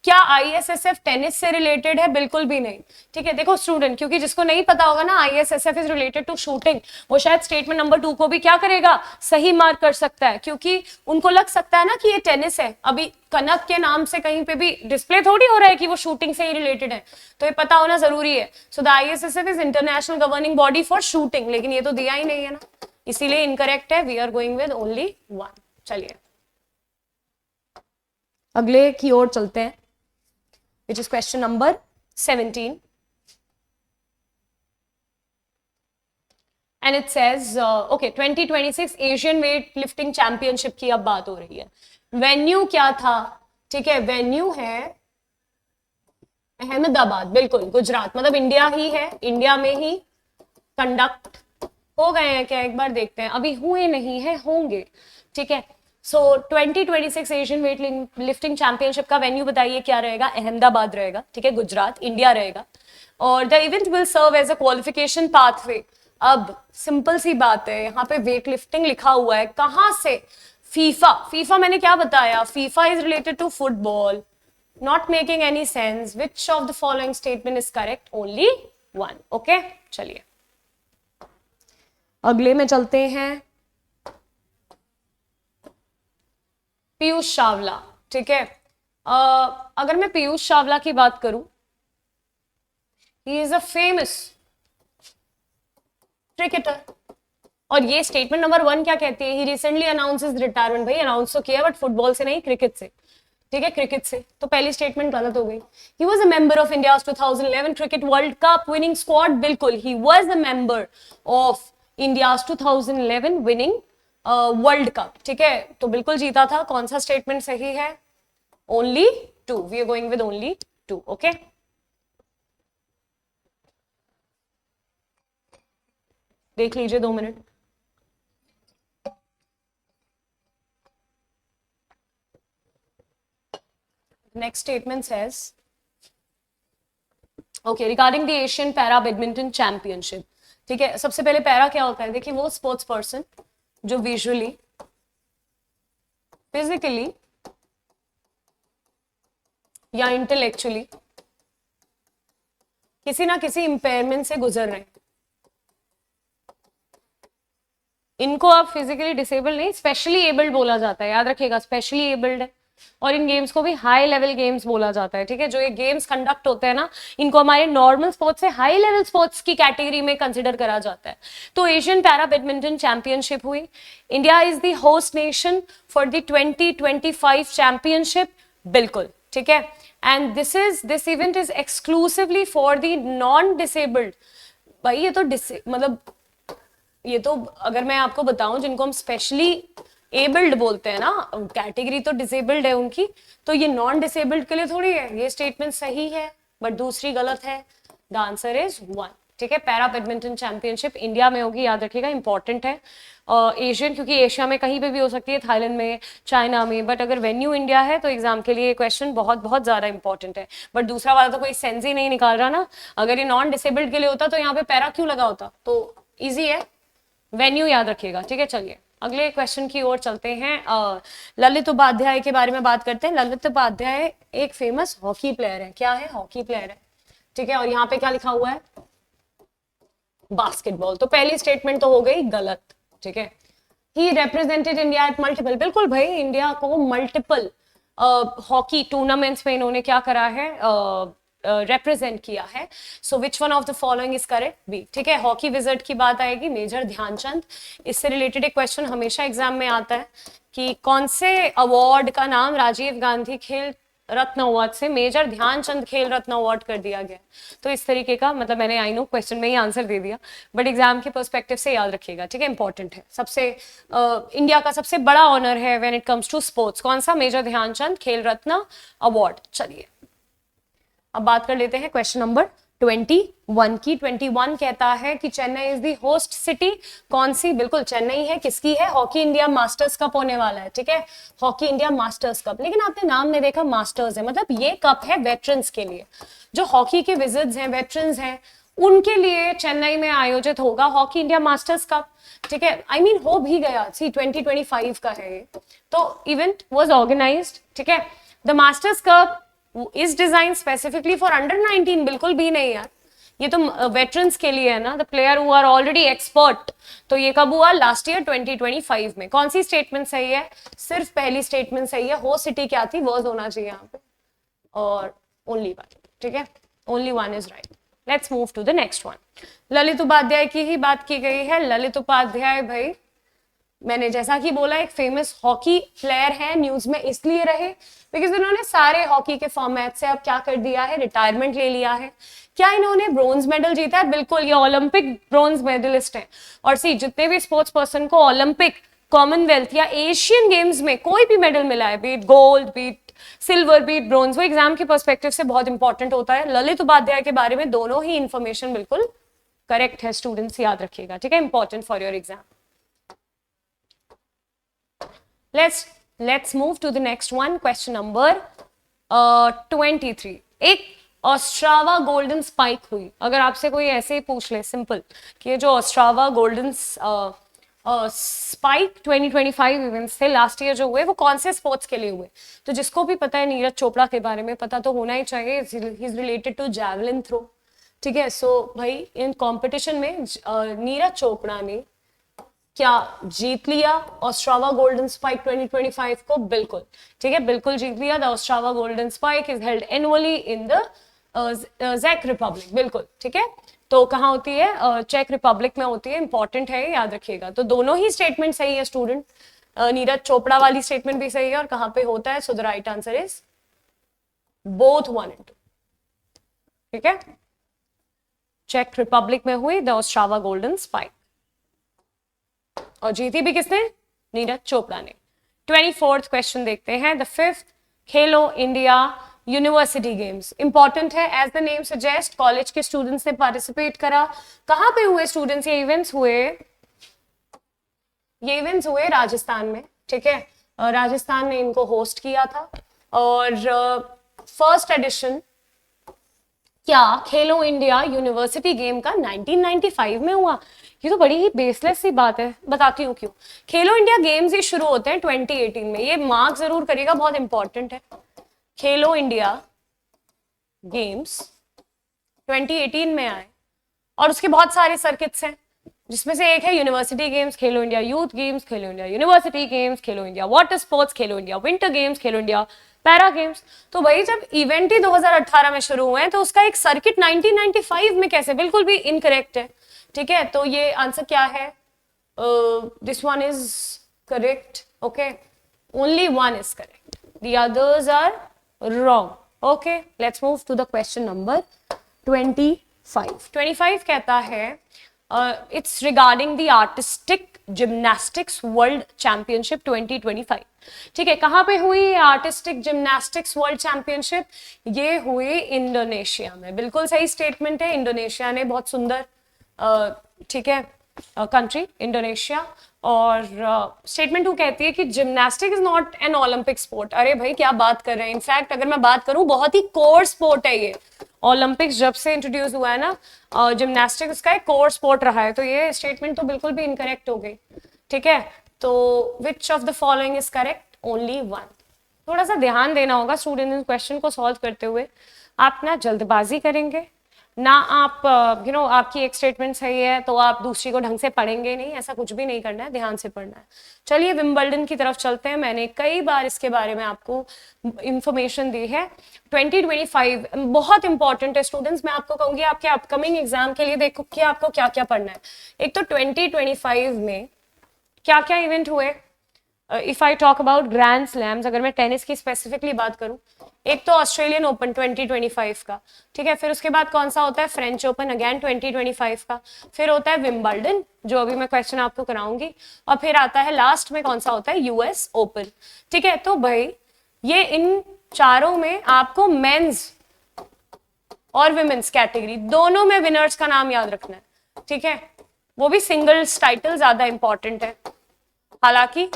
क्या ISSF टेनिस से रिलेटेड है? बिल्कुल भी नहीं, ठीक है। देखो स्टूडेंट, क्योंकि जिसको नहीं पता होगा ना ISSF is related to shooting, वो शायद स्टेटमेंट नंबर 2 को भी क्या करेगा, सही मार्क कर सकता है, क्योंकि उनको लग सकता है ना कि ये टेनिस है। अभी कनक के नाम से कहीं पे भी डिस्प्ले थोड़ी हो रहा है कि वो शूटिंग से ही रिलेटेड है, तो ये पता होना जरूरी है। So the ISSF is international governing body for shooting, लेकिन ये तो दिया ही नहीं है ना, इसीलिए इनकरेक्ट है। We are going with only 1। चलिए अगले की ओर चलते हैं, which is question number 17, and it says okay 2026 Asian weight lifting championship की अब बात हो रही है। वेन्यू क्या था, ठीक है, वेन्यू है अहमदाबाद, बिल्कुल गुजरात, मतलब इंडिया ही है, इंडिया में ही कंडक्ट हो गए हैं क्या, एक बार देखते हैं। अभी हुए नहीं है, होंगे, ठीक है। सो 2026 एशियन वेट लिफ्टिंग चैंपियनशिप का वेन्यू बताइए क्या रहेगा? अहमदाबाद रहेगा, ठीक है, गुजरात, इंडिया रहेगा। और the event will serve as a qualification pathway. अब सिंपल सी बात है, यहाँ पे वेट लिफ्टिंग लिखा हुआ है, कहां से? फीफा मैंने क्या बताया, FIFA is related to football, not making any sense. Which of the following statement is correct? Only 1, okay. चलिए अगले में चलते हैं, पीयूष चावला, ठीक है। अगर मैं पीयूष चावला की बात करूं, ही इज अ फेमस क्रिकेटर, और ये स्टेटमेंट नंबर 1 क्या कहती है? ही रिसेंटली अनाउंसेस रिटायरमेंट। भाई अनाउंस तो किया बट फुटबॉल से नहीं, क्रिकेट से, ठीक है, क्रिकेट से। तो पहली स्टेटमेंट गलत हो गई। He was a member of India's 2011 cricket world cup winning squad, बिल्कुल he was a member of India's 2011 winning world cup, ठीक है, तो बिल्कुल जीता था। कौन सा स्टेटमेंट सही है? Only 2, we are going with only 2, okay. देख लीजिए 2 minute. Next statement says okay regarding the Asian para badminton championship, ठीक है। सबसे पहले पैरा क्या होता है? देखिए वो स्पोर्ट्स पर्सन जो विजुअली, फिजिकली या इंटेलेक्चुअली किसी ना किसी इंपेयरमेंट से गुजर रहे हैं। इनको आप फिजिकली डिसेबल्ड नहीं, स्पेशली एबल्ड बोला जाता है, याद रखिएगा, स्पेशली एबल्ड है। और इन गेम्स को भी हाई लेवल गेम्स बोला जाता है, ठीक है। जो ये गेम्स कंडक्ट होते हैं ना, इनको हमारे नॉर्मल स्पोर्ट्स से हाई लेवल स्पोर्ट्स की कैटेगरी में कंसिडर करा जाता है। तो एशियन पैरा बैडमिंटन चैंपियनशिप हुई, India is the host nation for the 2025 championship, बिल्कुल, ठीक है। And this event is exclusively for the non disabled. भाई ये तो मतलब ये तो अगर मैं आपको बताऊं, जिनको हम स्पेशली एबल्ड बोलते हैं ना, कैटेगरी तो डिसेबल्ड है उनकी, तो ये नॉन डिसेबल्ड के लिए थोड़ी है। ये स्टेटमेंट सही है बट दूसरी गलत है। द आंसर इज 1, ठीक है। पैरा बैडमिंटन चैंपियनशिप इंडिया में होगी, याद रखिएगा, इंपॉर्टेंट है। एशियन, क्योंकि एशिया में कहीं पे भी हो सकती है, थाईलैंड में, चाइना में, बट अगर वेन्यू इंडिया है तो एग्जाम के लिए क्वेश्चन बहुत बहुत ज्यादा इंपॉर्टेंट है। बट दूसरा वाला तो कोई सेंस ही नहीं निकाल रहा ना। अगर ये नॉन डिसेबल्ड के लिए होता तो यहाँ पे पैरा क्यों लगा होता? तो ईजी है, वेन्यू याद रखिएगा, ठीक है। चलिए अगले क्वेश्चन की ओर चलते हैं। ललित उपाध्याय के बारे में बात करते हैं। ललित उपाध्याय एक फेमस हॉकी प्लेयर है। क्या है? हॉकी प्लेयर है, ठीक है। और यहाँ पे क्या लिखा हुआ है? बास्केटबॉल। तो पहली स्टेटमेंट तो हो गई गलत, ठीक है। ही रिप्रेजेंटेड इंडिया एट मल्टीपल, बिल्कुल भाई, इंडिया को मल्टीपल हॉकी टूर्नामेंट्स में इन्होंने क्या करा है, रिप्रेजेंट किया है. So which one of the following is correct? B. ठीक है, हॉकी विजर्ड की बात आएगी, मेजर ध्यानचंद. इससे रिलेटेड एक क्वेश्चन हमेशा एग्जाम में आता है कि कौन से अवार्ड का नाम राजीव गांधी खेल रत्न अवार्ड से मेजर ध्यानचंद खेल रत्न अवार्ड कर दिया गया. तो इस तरीके का, मतलब मैंने आई नो क्वेश्चन में ही आंसर दे दिया, बट एग्जाम के पर्सपेक्टिव से याद रखिएगा. ठीक है, इंपॉर्टेंट है. सबसे इंडिया का सबसे बड़ा ऑनर है when it comes to sports, कौन सा? मेजर ध्यानचंद खेल रत्न अवार्ड. चलिए अब बात कर लेते हैं क्वेश्चन नंबर 21 की. 21 कहता है कि Chennai is the host city. कौन सी? बिल्कुल चेन्नई है. किसकी है? हॉकी इंडिया मास्टर्स कप होने वाला है. ठीक है, हॉकी इंडिया मास्टर्स कप. लेकिन आपने नाम नहीं देखा, मास्टर्स है, मतलब ये कप है वेटरन्स के लिए. जो हॉकी के विजिट्स हैं, वेटरन्स हैं, उनके लिए चेन्नई में आयोजित होगा हॉकी इंडिया मास्टर्स कप. ठीक है, आई मीन हो भी गया, सी 2025 का है ये. तो इवेंट वाज ऑर्गेनाइज्ड. ठीक है, the masters cup is design specifically for under 19. बिल्कुल भी नहीं यार, ये तो वेटरन्स के लिए है ना, the player who are already expert. तो ये कब हुआ? लास्ट ईयर 2025 में. कौन सी स्टेटमेंट सही है? सिर्फ पहली स्टेटमेंट सही है. हो सिटी क्या थी? वर्ज होना चाहिए यहाँ पे, और ओनली वन. ठीक है, only one is right. Let's move to the next one. Lalit Upadhyay की ही बात की गई है. ललित उपाध्याय भाई, मैंने जैसा कि बोला, एक फेमस हॉकी प्लेयर है. न्यूज में इसलिए रहे बिकॉज इन्होंने सारे हॉकी के फॉर्मेट से अब क्या कर दिया है, रिटायरमेंट ले लिया है. क्या इन्होंने ब्रोंज मेडल जीता है? बिल्कुल, ये ओलंपिक ब्रोंज मेडलिस्ट है. और सी, जितने भी स्पोर्ट्स पर्सन को ओलंपिक, कॉमनवेल्थ या एशियन गेम्स में कोई भी मेडल मिला है, be it gold, be it silver, be it bronze, वो एग्जाम के पर्सपेक्टिव से बहुत इंपॉर्टेंट होता है. ललित उपाध्याय के बारे में दोनों ही इंफॉर्मेशन बिल्कुल करेक्ट है. स्टूडेंट्स याद रखिएगा. ठीक है, important for your exam. Let's move to the next one. Question number 23. एक ऑस्ट्रावा गोल्डन स्पाइक हुई. अगर आपसे कोई ऐसे ही पूछ ले सिंपल कि ये जो ऑस्ट्रावा गोल्डन स्पाइक 2025 इवेंट्स थे लास्ट ईयर जो हुए, वो कौन से स्पोर्ट्स के लिए हुए? तो जिसको भी पता है नीरज चोपड़ा के बारे में पता तो होना ही चाहिए. He is related to javelin throw. ठीक है, सो भाई इन कॉम्पिटिशन में नीरज चोपड़ा ने क्या जीत लिया ऑस्ट्रावा गोल्डन स्पाइक 2025 को? बिल्कुल. ठीक है, बिल्कुल जीत लिया. The Ostrava Golden Spike is held annually in the चेक रिपब्लिक. बिल्कुल ठीक है, तो कहाँ होती है? चेक रिपब्लिक में होती है. इंपॉर्टेंट है, याद रखिएगा. तो दोनों ही स्टेटमेंट सही है स्टूडेंट. नीरज चोपड़ा वाली स्टेटमेंट भी सही है, और कहाँ पे होता है? सो the right answer is both 1 and 2. ठीक है, चेक रिपब्लिक में हुई द ऑस्ट्रावा गोल्डन स्पाइक, और जीती भी किसने? नीरज चोपड़ा ने. 24th क्वेश्चन देखते हैं. The 5th Khelo India University Games. Important है, as the name suggest, college के स्टूडेंट्स ने पार्टिसिपेट करा. कहां पे हुए स्टूडेंट्स? ये इवेंट्स हुए राजस्थान में. ठीक है, राजस्थान ने इनको होस्ट किया था. और फर्स्ट एडिशन क्या खेलो इंडिया यूनिवर्सिटी गेम का 1995 में हुआ? ये तो बड़ी ही बेसलेस सी बात है, बताती हूँ क्यों. खेलो इंडिया गेम्स ये शुरू होते हैं 2018 में. ये मार्क जरूर करिएगा, बहुत इंपॉर्टेंट है. खेलो इंडिया गेम्स 2018 में आए, और उसके बहुत सारे सर्किट्स हैं, जिसमें से एक है यूनिवर्सिटी गेम्स, खेलो इंडिया यूथ गेम्स, खेलो इंडिया यूनिवर्सिटी गेम्स, खेलो इंडिया वाटर स्पोर्ट्स, खेलो इंडिया विंटर गेम्स, खेलो इंडिया पैरा गेम्स. तो भाई जब इवेंट ही 2018 में शुरू हुए हैं, तो उसका एक सर्किट 1995 में कैसे? बिल्कुल भी इनकरेक्ट है. ठीक है, तो ये आंसर क्या है? This one is correct. Okay, only one is correct, the others are wrong. Okay, let's move to the question number 25. 25 कहता है it's regarding the artistic gymnastics world championship 2025. ठीक है, कहाँ पे हुई आर्टिस्टिक जिम्नास्टिक्स वर्ल्ड चैंपियनशिप? ये हुई Indonesia में. बिल्कुल सही स्टेटमेंट है. इंडोनेशिया ने बहुत सुंदर, ठीक है, कंट्री इंडोनेशिया. और स्टेटमेंट 2 कहती है कि gymnastic is not an Olympic sport. अरे भाई क्या बात कर रहे हैं. इनफैक्ट अगर मैं बात करूं, बहुत ही कोर स्पोर्ट है ये. ओलंपिक्स जब से इंट्रोड्यूस हुआ है ना, जिम्नास्टिक उसका एक कोर स्पोर्ट रहा है. तो ये स्टेटमेंट तो बिल्कुल भी इनकरेक्ट हो गई. ठीक है, तो विच of the following is correct? Only one. थोड़ा सा ध्यान देना होगा स्टूडेंट इन क्वेश्चन को सॉल्व करते हुए. आप ना जल्दबाजी करेंगे ना आप आपकी एक स्टेटमेंट सही है तो आप दूसरी को ढंग से पढ़ेंगे नहीं, ऐसा कुछ भी नहीं करना है, ध्यान से पढ़ना है। चलिए विंबलडन की तरफ चलते हैं। मैंने कई बार इसके बारे में आपको इंफॉर्मेशन दी है। 2025 बहुत इंपॉर्टेंट है स्टूडेंट्स। मैं आपको कहूंगी आपके अपकमिंग एग्जाम के लिए देखो कि आपको क्या क्या पढ़ना है। एक तो 2025 में क्या क्या इवेंट हुए। If I talk about grand slams, अगर मैं टेनिस की स्पेसिफिकली बात करूं, एक तो ऑस्ट्रेलियन ओपन 2025 का, ठीक है। फिर उसके बाद कौन सा होता है, फ्रेंच ओपन अगेन 2025 का। फिर होता है विंबलडन, जो अभी मैं क्वेश्चन आपको कराऊंगी। और फिर आता है लास्ट में कौन सा होता है, यूएस ओपन, ठीक है। तो भाई ये इन चारों में आपको मेंस और विमेंस कैटेगरी दोनों में विनर्स का नाम याद रखना है, ठीक है। वो भी सिंगल्स टाइटल ज्यादा इंपॉर्टेंट है। हालांकि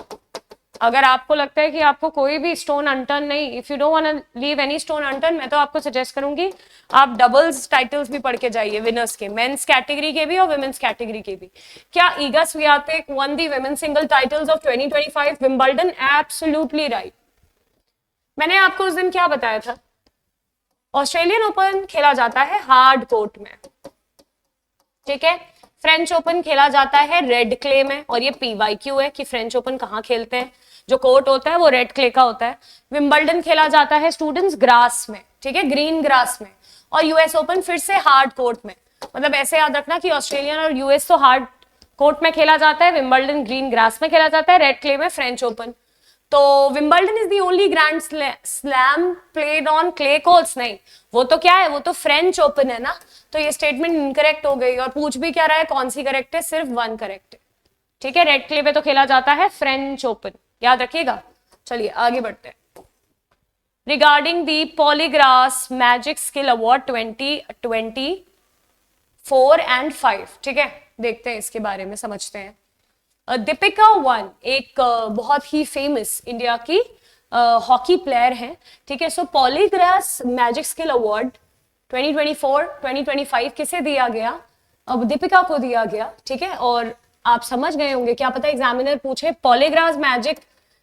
अगर आपको लगता है कि आपको कोई भी स्टोन अनटर्न नहीं, if you don't want to leave any stone unturn, मैं तो आपको सजेस्ट करूंगी आप डबल्स टाइटल्स भी पढ़ के जाइए, विनर्स के, मेंस कैटेगरी के भी और वुमेन्स कैटेगरी के भी। क्या ईगा Swiatek one the women single titles of 2025 Wimbledon? Absolutely right. मैंने आपको उस दिन क्या बताया था, ऑस्ट्रेलियन ओपन खेला जाता है हार्ड कोर्ट में, ठीक है। फ्रेंच ओपन खेला जाता है रेड क्ले में, और ये पीवाईक्यू है कि फ्रेंच ओपन कहाँ खेलते हैं। जो कोर्ट होता है वो रेड क्ले का होता है। विंबलडन खेला जाता है स्टूडेंट्स ग्रास में, ठीक है, ग्रीन ग्रास में। और यूएस ओपन फिर से हार्ड कोर्ट में। मतलब ऐसे याद रखना कि ऑस्ट्रेलियन और यूएस तो हार्ड कोर्ट में खेला जाता है, विंबलडन ग्रीन ग्रास में खेला जाता है, रेड क्ले में फ्रेंच ओपन। तो Wimbledon is the only grand slam played on clay courts. नहीं, वो तो क्या है, वो तो फ्रेंच ओपन है ना। तो ये स्टेटमेंट इनकरेक्ट हो गई। और पूछ भी क्या रहा है, कौन सी करेक्ट है, सिर्फ वन करेक्ट है, ठीक है। रेड क्ले पे तो खेला जाता है फ्रेंच ओपन, याद रखिएगा। चलिए आगे बढ़ते हैं। Regarding the Polygrass magic skill award 2024 and 5, ठीक है, देखते हैं इसके बारे में, समझते हैं। दीपिका वन एक बहुत ही फेमस इंडिया की हॉकी प्लेयर है, ठीक है। सो पॉलीग्रास मैजिक स्किल अवार्ड 2024 2025 किसे दिया गया, अब दीपिका को दिया गया, ठीक है। और आप समझ गए होंगे, क्या पता एग्जामिनर पूछे Polygrass magic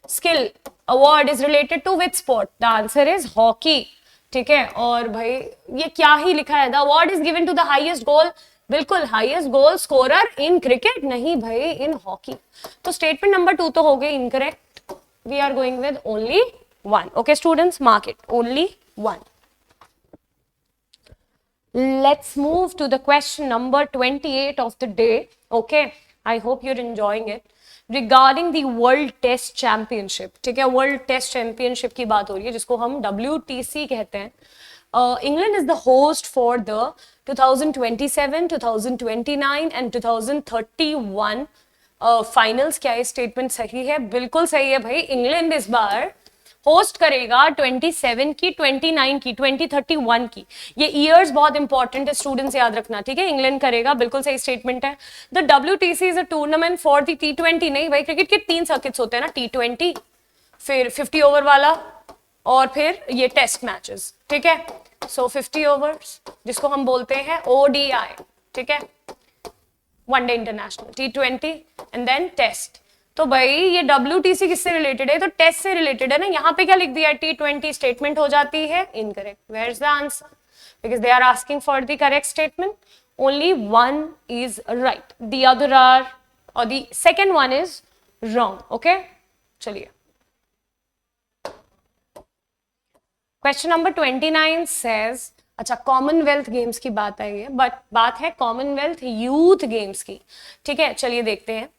skill award is related to which sport, the answer is hockey, ठीक है। और भाई ये क्या ही लिखा है, the award is given to the highest goal, बिल्कुल highest goal scorer in cricket, नहीं भाई इन हॉकी। तो स्टेटमेंट नंबर 2 तो हो गई incorrect. We are going with only one, okay students, mark it, only one. Let's move to the question number 28 of the day. Okay, I hope you're enjoying it. Regarding the World Test Championship, ठीक है, World Test Championship की बात हो रही है, जिसको हम WTC कहते हैं। England is the host for the 2027, 2029 and 2031 finals। क्या ये स्टेटमेंट सही है? बिल्कुल सही है भाई। इंग्लैंड इस बार होस्ट करेगा 27 की, 29 की, 2031 की। ये ईयर्स बहुत इंपॉर्टेंट है स्टूडेंट्स, याद रखना, ठीक है। इंग्लैंड करेगा, बिल्कुल सही स्टेटमेंट है। The WTC is a tournament for the T20, नहीं भाई, क्रिकेट के 3 सर्किट्स होते हैं ना, T20, फिर 50 ओवर वाला, और फिर ये टेस्ट मैचेस, ठीक है। सो 50 ओवर्स जिसको हम बोलते हैं ODI, ठीक है, one day international, T20 and then test. तो भाई ये WTC किससे रिलेटेड है, तो टेस्ट से रिलेटेड है ना। यहाँ पे क्या लिख दिया, T20 स्टेटमेंट हो जाती है incorrect. Where is the answer, because they are asking for the correct statement, only one is right, the other are, और the second one is wrong, okay. चलिए क्वेश्चन नंबर 29 सेज, अच्छा Commonwealth games की बात आई है, but बात है Commonwealth Youth games की, ठीक है। चलिए देखते हैं।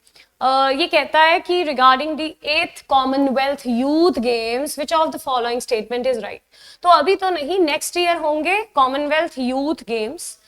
ये कहता है कि regarding the 8th Commonwealth Youth games which of the following statement is right. तो अभी तो नहीं, नेक्स्ट ईयर होंगे कॉमनवेल्थ यूथ गेम्स।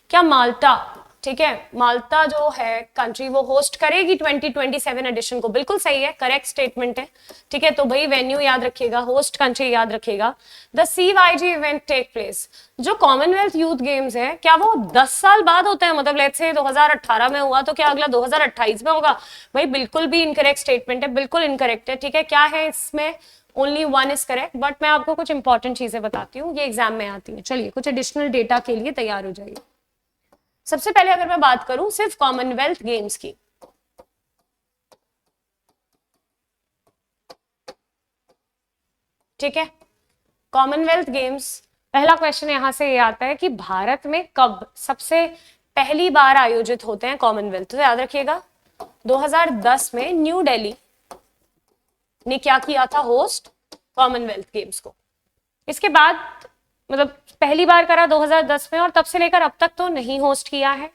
क्या माल्टा, ठीक है, माल्टा जो है कंट्री वो होस्ट करेगी 2027 एडिशन को, बिल्कुल सही है, करेक्ट स्टेटमेंट है, ठीक है। तो भाई वेन्यू याद रखिएगा, होस्ट कंट्री याद रखिएगा। The CYG event take place. जो कॉमनवेल्थ यूथ गेम्स है, क्या वो 10 साल बाद होते हैं, मतलब लेट्स से 2018 में हुआ तो क्या अगला 2028 में होगा? भाई बिल्कुल भी इनकरेक्ट स्टेटमेंट है, बिल्कुल इनकरेक्ट है, ठीक है। क्या है इसमें, only one is correct. But मैं आपको कुछ इंपॉर्टेंट चीजें बताती हूँ, ये एग्जाम में आती है। चलिए कुछ एडिशनल डेटा के लिए तैयार हो जाइए। सबसे पहले अगर मैं बात करूं सिर्फ कॉमनवेल्थ गेम्स की, ठीक है, कॉमनवेल्थ गेम्स पहला क्वेश्चन यहां से ये आता है कि भारत में कब सबसे पहली बार आयोजित होते हैं कॉमनवेल्थ, तो याद रखिएगा 2010 में न्यू दिल्ली ने क्या किया था, होस्ट कॉमनवेल्थ गेम्स को। इसके बाद मतलब पहली बार करा 2010 में और तब से लेकर अब तक तो नहीं होस्ट किया है।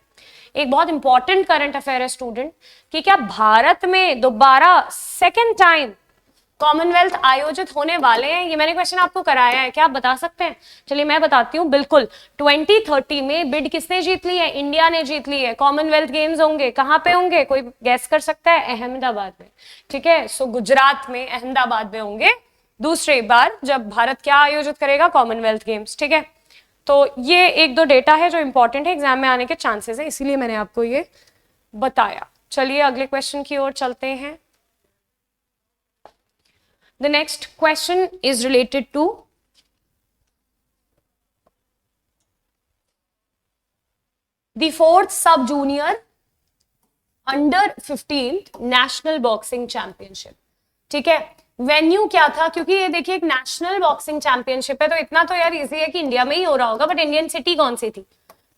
एक बहुत इंपॉर्टेंट करंट अफेयर है स्टूडेंट कि क्या भारत में दोबारा सेकेंड टाइम कॉमनवेल्थ आयोजित होने वाले हैं, ये मैंने क्वेश्चन आपको कराया है, क्या आप बता सकते हैं? चलिए मैं बताती हूँ, बिल्कुल 2030 में बिड किसने जीत ली है? इंडिया ने जीत ली है। कॉमनवेल्थ गेम्स होंगे कहाँ पे होंगे, कोई गैस कर सकता है? अहमदाबाद में, ठीक है। सो गुजरात में, अहमदाबाद में होंगे दूसरी बार जब भारत क्या आयोजित करेगा, कॉमनवेल्थ गेम्स, ठीक है। तो ये एक दो डेटा है जो इंपॉर्टेंट है, एग्जाम में आने के चांसेस है, इसीलिए मैंने आपको ये बताया। चलिए अगले क्वेश्चन की ओर चलते हैं। The next question is related to the 4th sub junior under 15 national boxing championship, ठीक है। वेन्यू क्या था, क्योंकि ये देखिए एक नेशनल बॉक्सिंग चैंपियनशिप है तो इतना तो यार इजी है कि इंडिया में ही हो रहा होगा, बट इंडियन सिटी कौन सी थी?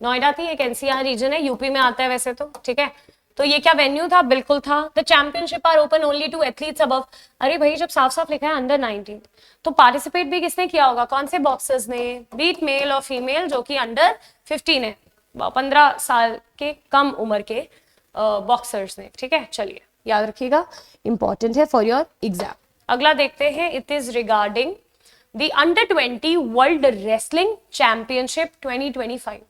नोएडा थी, एक एनसीआर रीजन है, यूपी में आता है वैसे तो, ठीक है। तो ये क्या वेन्यू था? बिल्कुल था। The championship are open only to athletes above, अरे भाई जब साफ साफ लिखा है अंडर 19 तो पार्टिसिपेट भी किसने किया होगा? कौन से बॉक्सर्स ने? बीट मेल और फीमेल जो कि अंडर 15 है, 15 साल के कम उम्र के बॉक्सर्स ने, ठीक है। चलिए याद रखिएगा, इंपॉर्टेंट है फॉर योर एग्जाम। अगला देखते हैं, it is regarding the under 20 world wrestling championship 2025।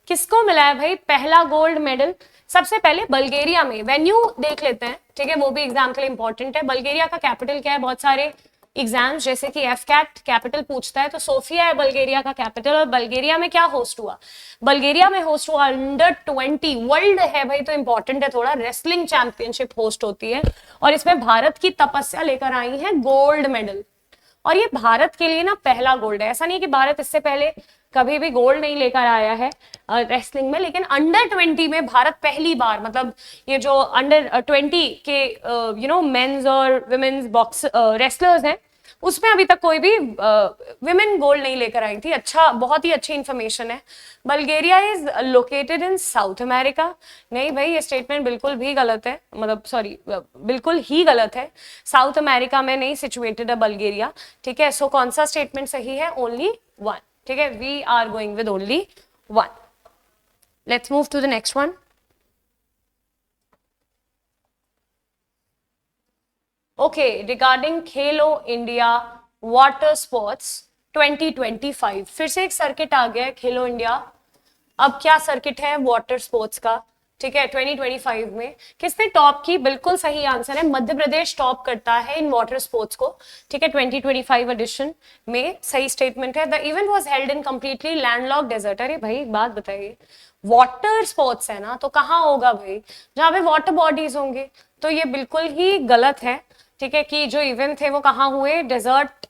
किसको मिला है भाई पहला गोल्ड मेडल? सबसे पहले बल्गेरिया में, वेन्यू देख लेते हैं, ठीक है, वो भी एग्जाम के लिए इंपॉर्टेंट है। बल्गेरिया का कैपिटल क्या है? बहुत सारे एग्जाम्स जैसे कि एफकैट कैपिटल पूछता है, तो सोफिया है बल्गेरिया का कैपिटल। और बल्गेरिया में क्या होस्ट हुआ? बल्गेरिया में होस्ट हुआ अंडर 20 वर्ल्ड है भाई, तो इंपॉर्टेंट है थोड़ा, रेसलिंग चैंपियनशिप होस्ट होती है और इसमें भारत की तपस्या लेकर आई है गोल्ड मेडल। और ये भारत के लिए ना पहला गोल्ड है, ऐसा नहीं कि भारत इससे पहले कभी भी गोल्ड नहीं लेकर आया है रेसलिंग में, लेकिन अंडर 20 में भारत पहली बार, मतलब ये जो अंडर 20 के मेंस और विमेन्स बॉक्स रेसलर्स हैं उसमें अभी तक कोई भी विमेन गोल्ड नहीं लेकर आई थी। अच्छा, बहुत ही अच्छी इंफॉर्मेशन है। Bulgaria is located in south America. नहीं भाई, ये स्टेटमेंट बिल्कुल भी गलत है, मतलब सॉरी बिल्कुल ही गलत है। साउथ अमेरिका में नहीं सिचुएटेड है बल्गेरिया, ठीक है। सो कौन सा स्टेटमेंट सही है? ओनली वन, ठीक है। We are going with only one. Let's move to the next one. Okay, regarding Khelo India water sports 2025, फिर से एक सर्किट आ गया है खेलो इंडिया। अब क्या सर्किट है? वाटर स्पोर्ट्स का, ठीक है। 2025 में किसने टॉप की? बिल्कुल सही आंसर है, मध्य प्रदेश टॉप करता है इन वाटर स्पोर्ट्स को, ठीक है। 2025 एडिशन में सही स्टेटमेंट है। The event was held in completely landlocked desert. अरे भाई एक बात बताइए, वाटर स्पोर्ट्स है ना, तो कहाँ होगा भाई? जहां पे वाटर बॉडीज होंगे। तो ये बिल्कुल ही गलत है, ठीक है, कि जो इवेंट थे वो कहाँ हुए? डेजर्ट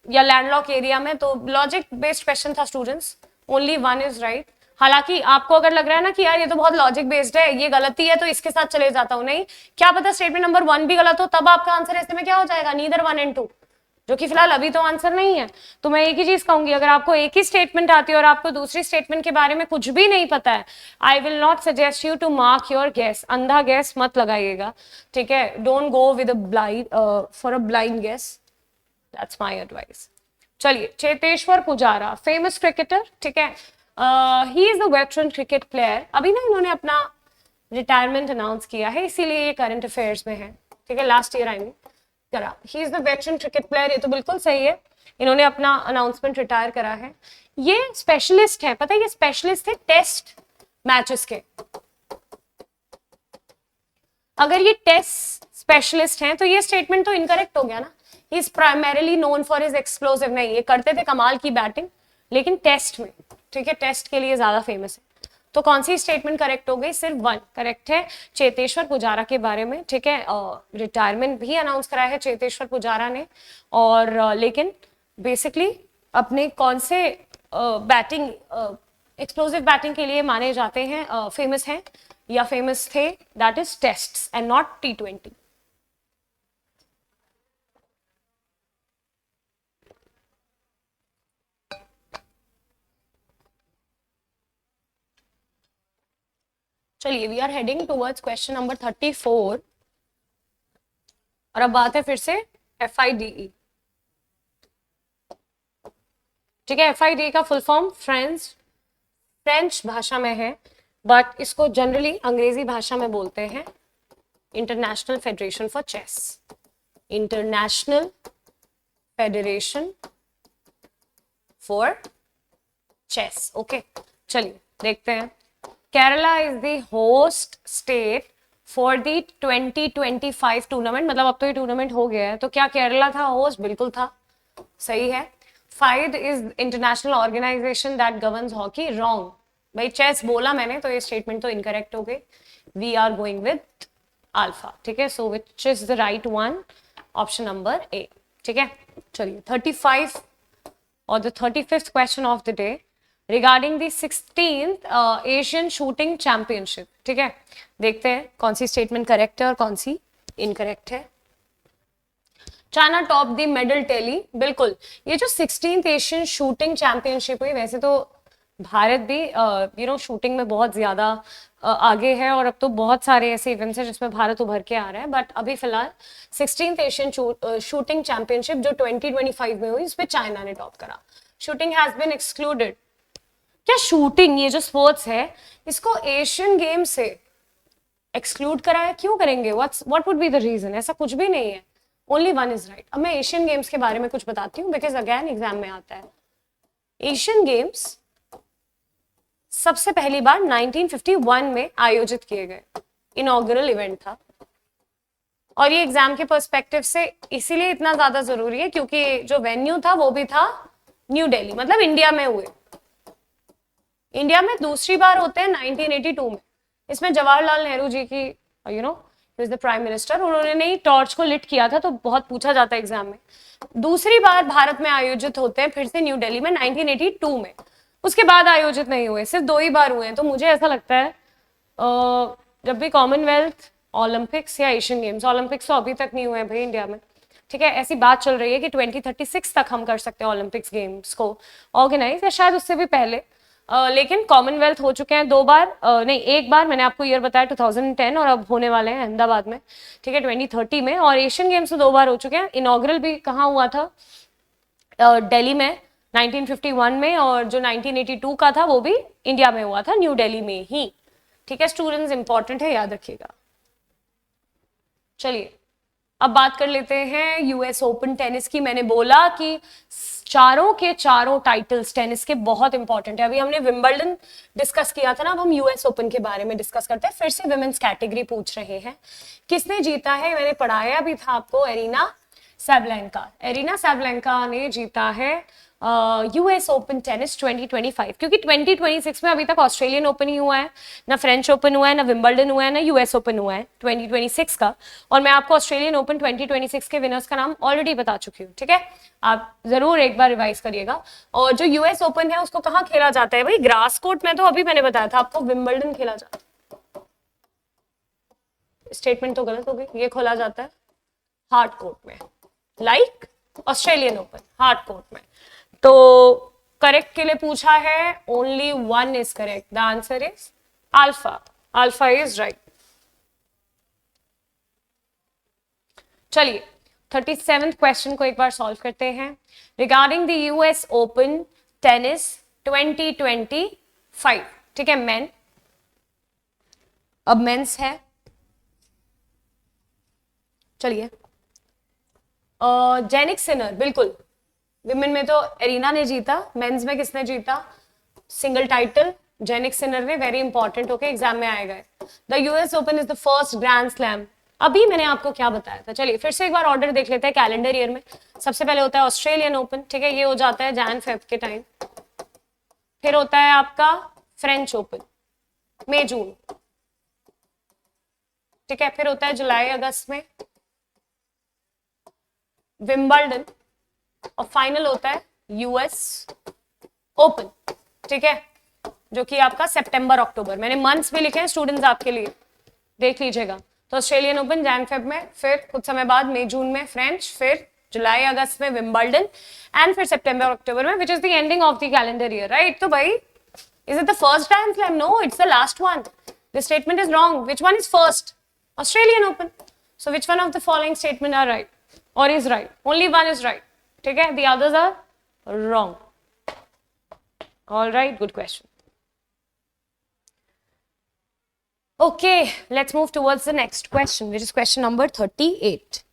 या लैंडलॉक एरिया में। तो लॉजिक बेस्ड क्वेश्चन था students, only one is right. हालांकि आपको अगर लग रहा है ना कि यार ये तो बहुत लॉजिक बेस्ड है, ये गलती है तो इसके साथ चले जाता हूं, नहीं, क्या पता स्टेटमेंट नंबर 1 भी गलत हो, तब आपका आंसर ऐसे में क्या हो जाएगा? नीदर 1 and 2, जो कि फिलहाल अभी तो आंसर नहीं है। तो मैं एक ही चीज कहूंगी, अगर आपको एक ही स्टेटमेंट आती है और आपको दूसरी स्टेटमेंट के बारे में कुछ भी नहीं पता है, I will not suggest you to mark your guess. अंधा गैस मत लगाइएगा, ठीक है। Don't go with for a blind guess, that's my advice. चलिए, चेतेश्वर पुजारा, फेमस क्रिकेटर, ठीक है, he is the veteran cricket player. अभी ना इन्होंने अपना रिटायरमेंट अनाउंस किया है, इसीलिए ये करंट अफेयर्स में है, ठीक है। लास्ट ईयर आई मीन करा। ही is the veteran cricket player, ये तो बिल्कुल सही है, इन्होंने अपना अनाउंसमेंट रिटायर करा है। ये स्पेशलिस्ट है, पता है, ये स्पेशलिस्ट है टेस्ट मैचेस के। अगर ये टेस्ट स्पेशलिस्ट हैं तो ये स्टेटमेंट तो इनकरेक्ट हो गया ना। He is primarily known for his explosive, नहीं, ये करते थे कमाल की बैटिंग लेकिन टेस्ट में, ठीक है, टेस्ट के लिए ज्यादा फेमस है। तो कौन सी स्टेटमेंट करेक्ट हो गई? सिर्फ वन करेक्ट है, चेतेश्वर पुजारा के बारे में, ठीक है। रिटायरमेंट भी अनाउंस कराया है चेतेश्वर पुजारा ने, और लेकिन बेसिकली अपने कौन से बैटिंग एक्सप्लोसिव बैटिंग के लिए माने जाते हैं, फेमस हैं या फेमस थे, that is tests and not T20। चलिए, we are heading towards question number 34 और अब बात है फिर से FIDE। ठीक है, FIDE का फुल फॉर्म फ्रेंच भाषा में है, बट इसको जनरली अंग्रेजी भाषा में बोलते हैं International Federation for Chess. International Federation for Chess. Okay, चलिए देखते हैं। Kerala is the host state for the 2025 tournament. मतलब अब तो ये टूर्नामेंट हो गया है, तो क्या केरला था होस्ट? बिल्कुल था, सही है। FIDE is international organisation that governs hockey. Wrong भाई, चेस बोला मैंने, तो ये स्टेटमेंट तो इनकरेक्ट हो गई। We are going with alpha. ठीक है, so which is the right one? Option number A. ठीक है, चलिए 35 और the 35th question of the day regarding the 16th Asian shooting championship. ठीक है, देखते हैं कौन सी स्टेटमेंट करेक्ट है और कौन सी इनकरेक्ट है। China top the medal tally. बिल्कुल, ये जो 16th एशियन शूटिंग चैंपियनशिप हुई, वैसे तो भारत भी शूटिंग में बहुत ज्यादा आगे है और अब तो बहुत सारे ऐसे इवेंट्स हैं जिसमें भारत उभर के आ रहा है, बट अभी फिलहाल 16th एशियन शूटिंग चैंपियनशिप जो 2025 में हुई, इस पे चाइना ने टॉप करा। Shooting has been excluded. क्या शूटिंग, ये जो स्पोर्ट्स है, इसको एशियन गेम से एक्सक्लूड करा है? क्यों करेंगे? What would be the reason? ऐसा कुछ भी नहीं है, ओनली वन इज राइट। अब मैं एशियन गेम्स के बारे में कुछ बताती हूँ, बिकॉज अगेन एग्जाम में आता है। एशियन गेम्स सबसे पहली बार 1951 में आयोजित किए गए, इनॉग्रल इवेंट था। और ये एग्जाम के पर्सपेक्टिव से इसीलिए इतना ज्यादा जरूरी है क्योंकि जो वेन्यू था वो भी था न्यू दिल्ली, मतलब इंडिया में हुए। इंडिया में दूसरी बार होते हैं 1982 में। इसमें जवाहरलाल नेहरू जी की इज द प्राइम मिनिस्टर, उन्होंने ही टॉर्च को लिट किया था, तो बहुत पूछा जाता है एग्जाम में। दूसरी बार भारत में आयोजित होते हैं फिर से न्यू दिल्ली में 1982 में। उसके बाद आयोजित नहीं हुए, सिर्फ 2 ही बार हुए हैं। तो मुझे ऐसा लगता है जब भी कॉमनवेल्थ, ओलंपिक्स या एशियन गेम्स, ओलंपिक्स तो अभी तक नहीं हुए हैं भाई इंडिया में। ठीक है, ऐसी बात चल रही है कि 2036 तक हम कर सकते हैं ओलंपिक्स गेम्स को ऑर्गेनाइज, या शायद उससे भी पहले। लेकिन कॉमनवेल्थ हो चुके हैं 2 बार, नहीं 1 बार, मैंने आपको ईयर बताया 2010, और अब होने वाले हैं अहमदाबाद में, ठीक है 2030 में। और एशियन गेम्स तो 2 बार हो चुके हैं। इनॉग्रल भी कहाँ हुआ था? दिल्ली में 1951 में, और जो 1982 का था वो भी इंडिया में हुआ था, न्यू दिल्ली में ही। ठीक है स्टूडेंट्स, इंपॉर्टेंट है, याद रखिएगा। चलिए अब बात कर लेते हैं US ओपन टेनिस की। मैंने बोला कि चारों के चारों टाइटल्स टेनिस के बहुत इंपॉर्टेंट है। अभी हमने विंबलडन डिस्कस किया था ना, अब हम US ओपन के बारे में डिस्कस करते हैं। फिर से विमेंस कैटेगरी पूछ रहे हैं, किसने जीता है? मैंने पढ़ाया भी था आपको, एरिना सैबलेंका। एरिना सैबलेंका ने जीता है US ओपन टेनिस 2025, क्योंकि 2026 में अभी तक ऑस्ट्रेलियन ओपन ही हुआ है, ना फ्रेंच ओपन हुआ है, ना विंबलडन हुआ है, ना US ओपन हुआ है 2026 का। और मैं आपको ऑस्ट्रेलियन ओपन 2026 के विनर्स का नाम ऑलरेडी बता चुकी हूँ। ठीक है, आप जरूर एक बार रिवाइज करिएगा। और जो US ओपन है उसको कहाँ खेला जाता है भाई? ग्रास कोर्ट में। तो अभी मैंने बताया था आपको, विंबलडन खेला जाता है। स्टेटमेंट तो गलत हो गई, ये खोला जाता है हार्ड कोर्ट में, like Australian open hard court में। तो करेक्ट के लिए पूछा है, only one is correct, the answer is alpha. Alpha is right. चलिए 37th क्वेश्चन को एक बार सॉल्व करते हैं। Regarding the US open tennis 2025, ठीक है मेन, अब मेंस है। चलिए जेनिक सिनर, बिल्कुल विमेन में तो एरिना ने जीता, मेंस में किसने जीता? सिंगल टाइटल जेनिक सिनर ने। वेरी इंपॉर्टेंट, ओके एग्जाम में आएगा। The US open is the first grand slam. अभी मैंने आपको क्या बताया था? चलिए फिर से एक बार ऑर्डर देख लेते हैं कैलेंडर ईयर में। सबसे पहले होता है ऑस्ट्रेलियन ओपन, ठीक है, ये हो जाता है Jan-Feb के टाइम। फिर होता है आपका फ्रेंच ओपन मई जून, ठीक है। फिर होता है जुलाई अगस्त में विंबलडन, और फाइनल होता है US ओपन, ठीक है, जो कि आपका सितंबर अक्टूबर। मैंने मंथ्स भी लिखे हैं स्टूडेंट्स आपके लिए, देख लीजिएगा। तो ऑस्ट्रेलियन ओपन Jan-Feb में, फिर कुछ समय बाद मई जून में फ्रेंच, फिर जुलाई अगस्त में विंबलडन, एंड फिर सितंबर अक्टूबर में, which is the ending of the calendar year, right. तो भाई is it the first grand slam? No, it's the last one. This statement is wrong. Which one is first? Australian Open. So which one of the following statement are right or is right? Only one is right. ठीक है? The others are wrong. All right, good question. Okay, let's move towards the next question, which is question number 38.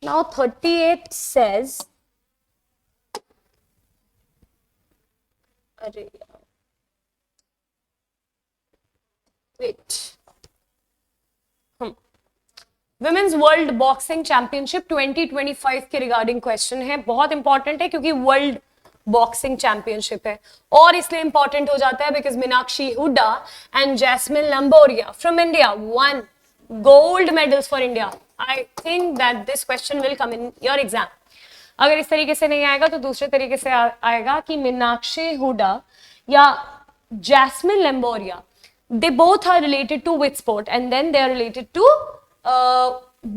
Now 38 says, wait. Women's world boxing championship 2025 के regarding question है, बहुत important है क्योंकि world boxing championship है और इसलिए important हो जाता है because Meenakshi Hooda and Jaismine Lamboria from India won gold medals for India. I think that this question will come in your exam. अगर इस तरीके से नहीं आएगा तो दूसरे तरीके से आएगा कि मीनाक्षी हुड्डा या Jaismine Lamboria, they both are related to which sport and then they are related to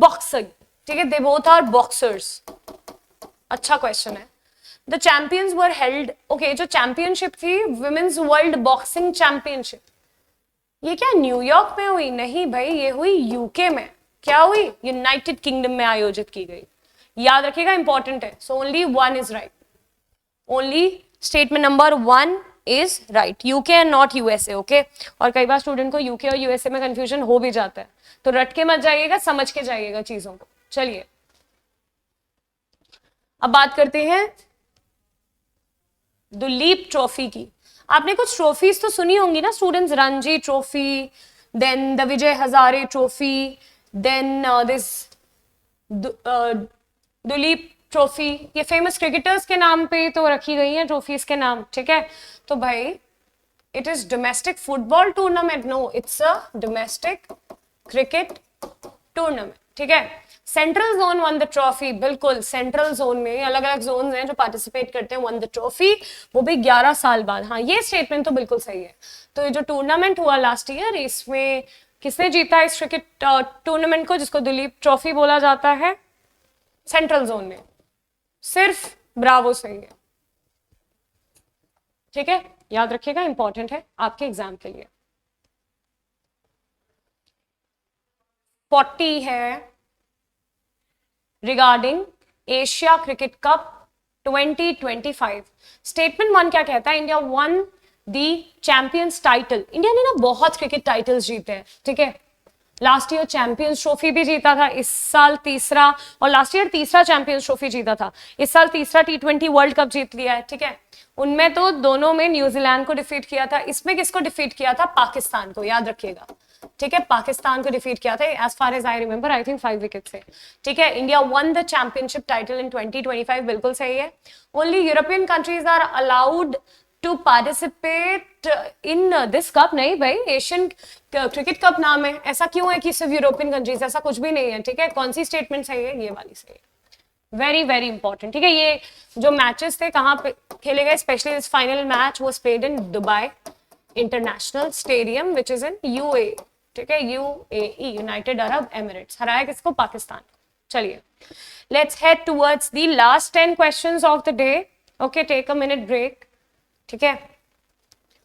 boxing. ठीक है, they both are boxers. अच्छा क्वेश्चन है. The champions were held, okay, जो चैंपियनशिप थी women's world boxing championship, ये क्या न्यूयॉर्क में हुई? नहीं भाई, ये हुई यूके में. क्या हुई? यूनाइटेड किंगडम में आयोजित की गई. याद रखिएगा, इंपॉर्टेंट है. So only one is right. Only statement number one is right. UK and not USA. Okay, और कई बार स्टूडेंट को यूके और यूएसए में कंफ्यूजन हो भी जाता है, तो रट के मत जाइएगा, समझ के जाइएगा चीजों को. चलिए अब बात करते हैं दुलीप ट्रॉफी की. आपने कुछ ट्रॉफीज तो सुनी होंगी ना students, Ranji trophy, then the Vijay Hazare trophy, then this Duleep trophy. ये फेमस क्रिकेटर्स के नाम पे तो रखी गई हैं ट्रॉफीज के नाम. ठीक है, तो भाई it is domestic football tournament. No, it's a domestic cricket tournament. ठीक है, central zone won the trophy. बिल्कुल, सेंट्रल जोन में अलग अलग जोन हैं जो पार्टिसिपेट करते हैं, वन द ट्रॉफी, वो भी 11 साल बाद. हाँ, ये स्टेटमेंट तो बिल्कुल सही है. तो ये जो टूर्नामेंट हुआ लास्ट ईयर, इसमें किसने जीता इस क्रिकेट टूर्नामेंट को जिसको दुलीप ट्रॉफी बोला जाता है? सेंट्रल जोन में. सिर्फ ब्रावो सही है. ठीक है, याद रखिएगा, इंपॉर्टेंट है आपके एग्जाम के लिए. 40 है regarding Asia cricket cup 2025. Statement one क्या कहता है? इंडिया वन दी चैंपियंस टाइटल. इंडिया ने ना बहुत क्रिकेट टाइटल्स जीते हैं. ठीक है, लास्ट ईयर चैंपियंस ट्रॉफी भी जीता था, इस साल तीसरा, और लास्ट ईयर तीसरा चैंपियंस ट्रॉफी जीता था, इस साल तीसरा T20 वर्ल्ड कप जीत लिया है. ठीक है, उनमें तो दोनों में न्यूजीलैंड को डिफीट किया था, इसमें किसको डिफीट किया था? पाकिस्तान को. याद रखिएगा. ठीक है, पाकिस्तान को डिफीट किया था, as far as I remember, I think 5 wicket से. ठीक है, India won the championship title in 2025. बिल्कुल सही है. Only European countries are allowed to participate in this cup. नहीं भाई, एशियन क्रिकेट कप नाम है, ऐसा क्यों है कि सिर्फ यूरोपियन कंट्रीज? ऐसा कुछ भी नहीं है. ठीक है, कौन सी स्टेटमेंट सही है? ये वाली सही है. Very very important. ठीक है, ये जो मैचेस थे कहाँ पे खेले गए? Specially this final match was played in Dubai International Stadium which is in UA. ठीक है, यूएई, यूनाइटेड अरब एमिरेट्स. हराया किसको? पाकिस्तान. चलिए, let's head towards the last 10 questions of the day. Okay, take a minute break. ठीक है,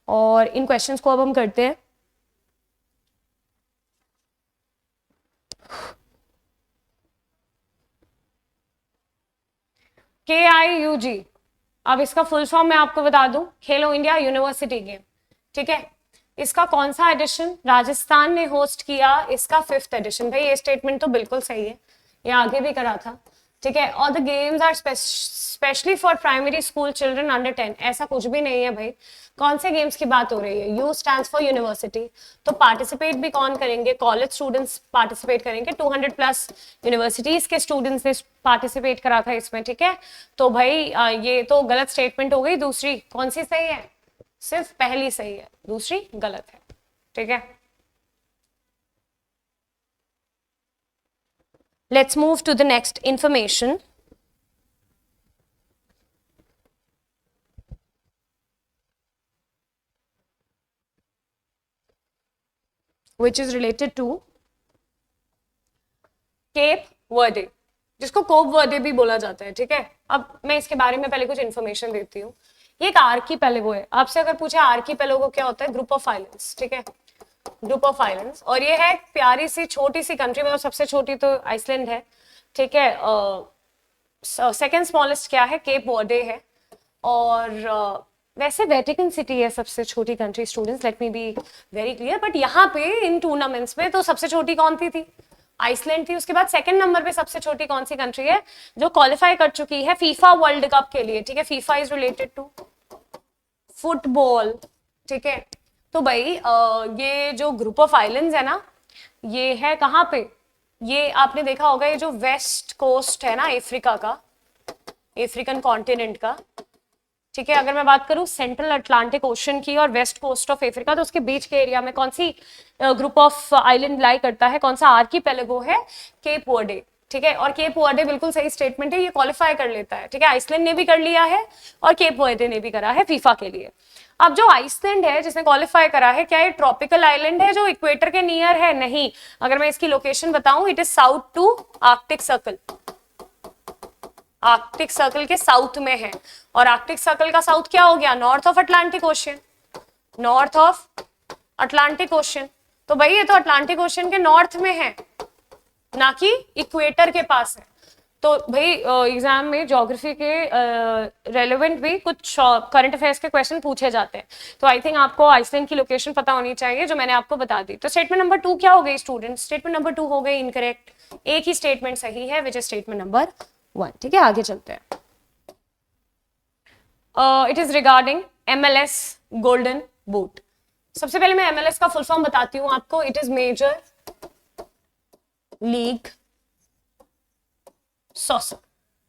और इन questions को अब हम करते हैं. KIUG, अब इसका फुल फॉर्म मैं आपको बता दूं, खेलो इंडिया यूनिवर्सिटी गेम. ठीक है, इसका कौन सा एडिशन? राजस्थान ने होस्ट किया इसका 5th एडिशन. भाई ये स्टेटमेंट तो बिल्कुल सही है, ये आगे भी करा था. ठीक है, और the games are specially for primary school children under 10. ऐसा कुछ भी नहीं है भाई. कौन से गेम्स की बात हो रही है? You stands for university. तो पार्टिसिपेट भी कौन करेंगे? कॉलेज स्टूडेंट्स पार्टिसिपेट करेंगे. 200+ यूनिवर्सिटीज के स्टूडेंट्स ने पार्टिसिपेट करा था इसमें. ठीक है, तो भाई ये तो गलत स्टेटमेंट हो गई. दूसरी कौन सी सही है? सिर्फ पहली सही है, दूसरी गलत है. ठीक है, let's move to the next information. which is related to Cape Verde, जिसको कोप वर्डे भी बोला जाता है. ठीक है, अब मैं इसके बारे में पहले कुछ इंफॉर्मेशन देती हूँ. ये एक आर्कीपेलागो है। आपसे अगर पूछे आर्कीपेलागो क्या होता है, ग्रुप ऑफ आइलैंड्स, ठीक है, ग्रुप ऑफ आइलैंड्स। और ये है एक प्यारी सी छोटी सी कंट्री, मतलब सबसे छोटी तो आइसलैंड है, ठीक है। सेकेंड स्मॉलेस्ट क्या है, केप वर्डे है। और वैसे वेटिकन सिटी है सबसे छोटी country, students let me be very clear. But यहाँ पे इन टूर्नामेंट्स में तो सबसे छोटी कौन थी आइसलैंड थी। उसके बाद सेकंड नंबर पे सबसे छोटी कौन सी कंट्री है जो क्वालिफाई कर चुकी है फीफा वर्ल्ड कप के लिए, ठीक है। FIFA is related to football, ठीक है। तो भाई ये जो ग्रुप ऑफ आइलैंड्स है ना, ये है कहाँ पे, ये आपने देखा होगा, ये जो वेस्ट कोस्ट है ना अफ्रीका का, अफ्रीकन कॉन्टिनेंट का, ठीक है। अगर मैं बात करूं सेंट्रल अटलांटिक ओशन की और वेस्ट कोस्ट ऑफ अफ्रीका, तो उसके बीच के एरिया में कौन सी ग्रुप ऑफ आइलैंड लाई करता है, कौन सा आर्कीपेलागो है, केप वर्डे, ठीक है। और केप वर्डे बिल्कुल सही स्टेटमेंट है, ये क्वालिफाई कर लेता है, ठीक है। आइसलैंड ने भी कर लिया है और केप वर्डे ने भी करा है फीफा के लिए। अब जो आइसलैंड है जिसने क्वालिफाई करा है, क्या ये ट्रॉपिकल आइलैंड है जो इक्वेटर के नियर है? नहीं। अगर मैं इसकी लोकेशन बताऊं, it is south to Arctic Circle, Arctic Circle के साउथ में है। और आर्कटिक सर्कल का साउथ क्या हो गया, north of Atlantic ocean, north of Atlantic ocean. तो भाई ये तो अटलांटिक ओशन के नॉर्थ में है, ना कि इक्वेटर के पास है। तो भाई एग्जाम में ज्योग्राफी के रेलेवेंट भी कुछ करंट अफेयर्स के क्वेश्चन पूछे जाते हैं। तो आई थिंक आपको आइसलैंड की लोकेशन पता होनी चाहिए, जो मैंने आपको बता दी। तो स्टेटमेंट नंबर 2 क्या हो गई स्टूडेंट, स्टेटमेंट नंबर 2 हो गई इनकरेक्ट। एक ही स्टेटमेंट सही है, विच इज स्टेटमेंट नंबर 1, ठीक है। आगे चलते हैं। It is regarding MLS golden boot. सबसे पहले मैं MLS का फुल फॉर्म बताती हूँ आपको। It is Major League Soccer,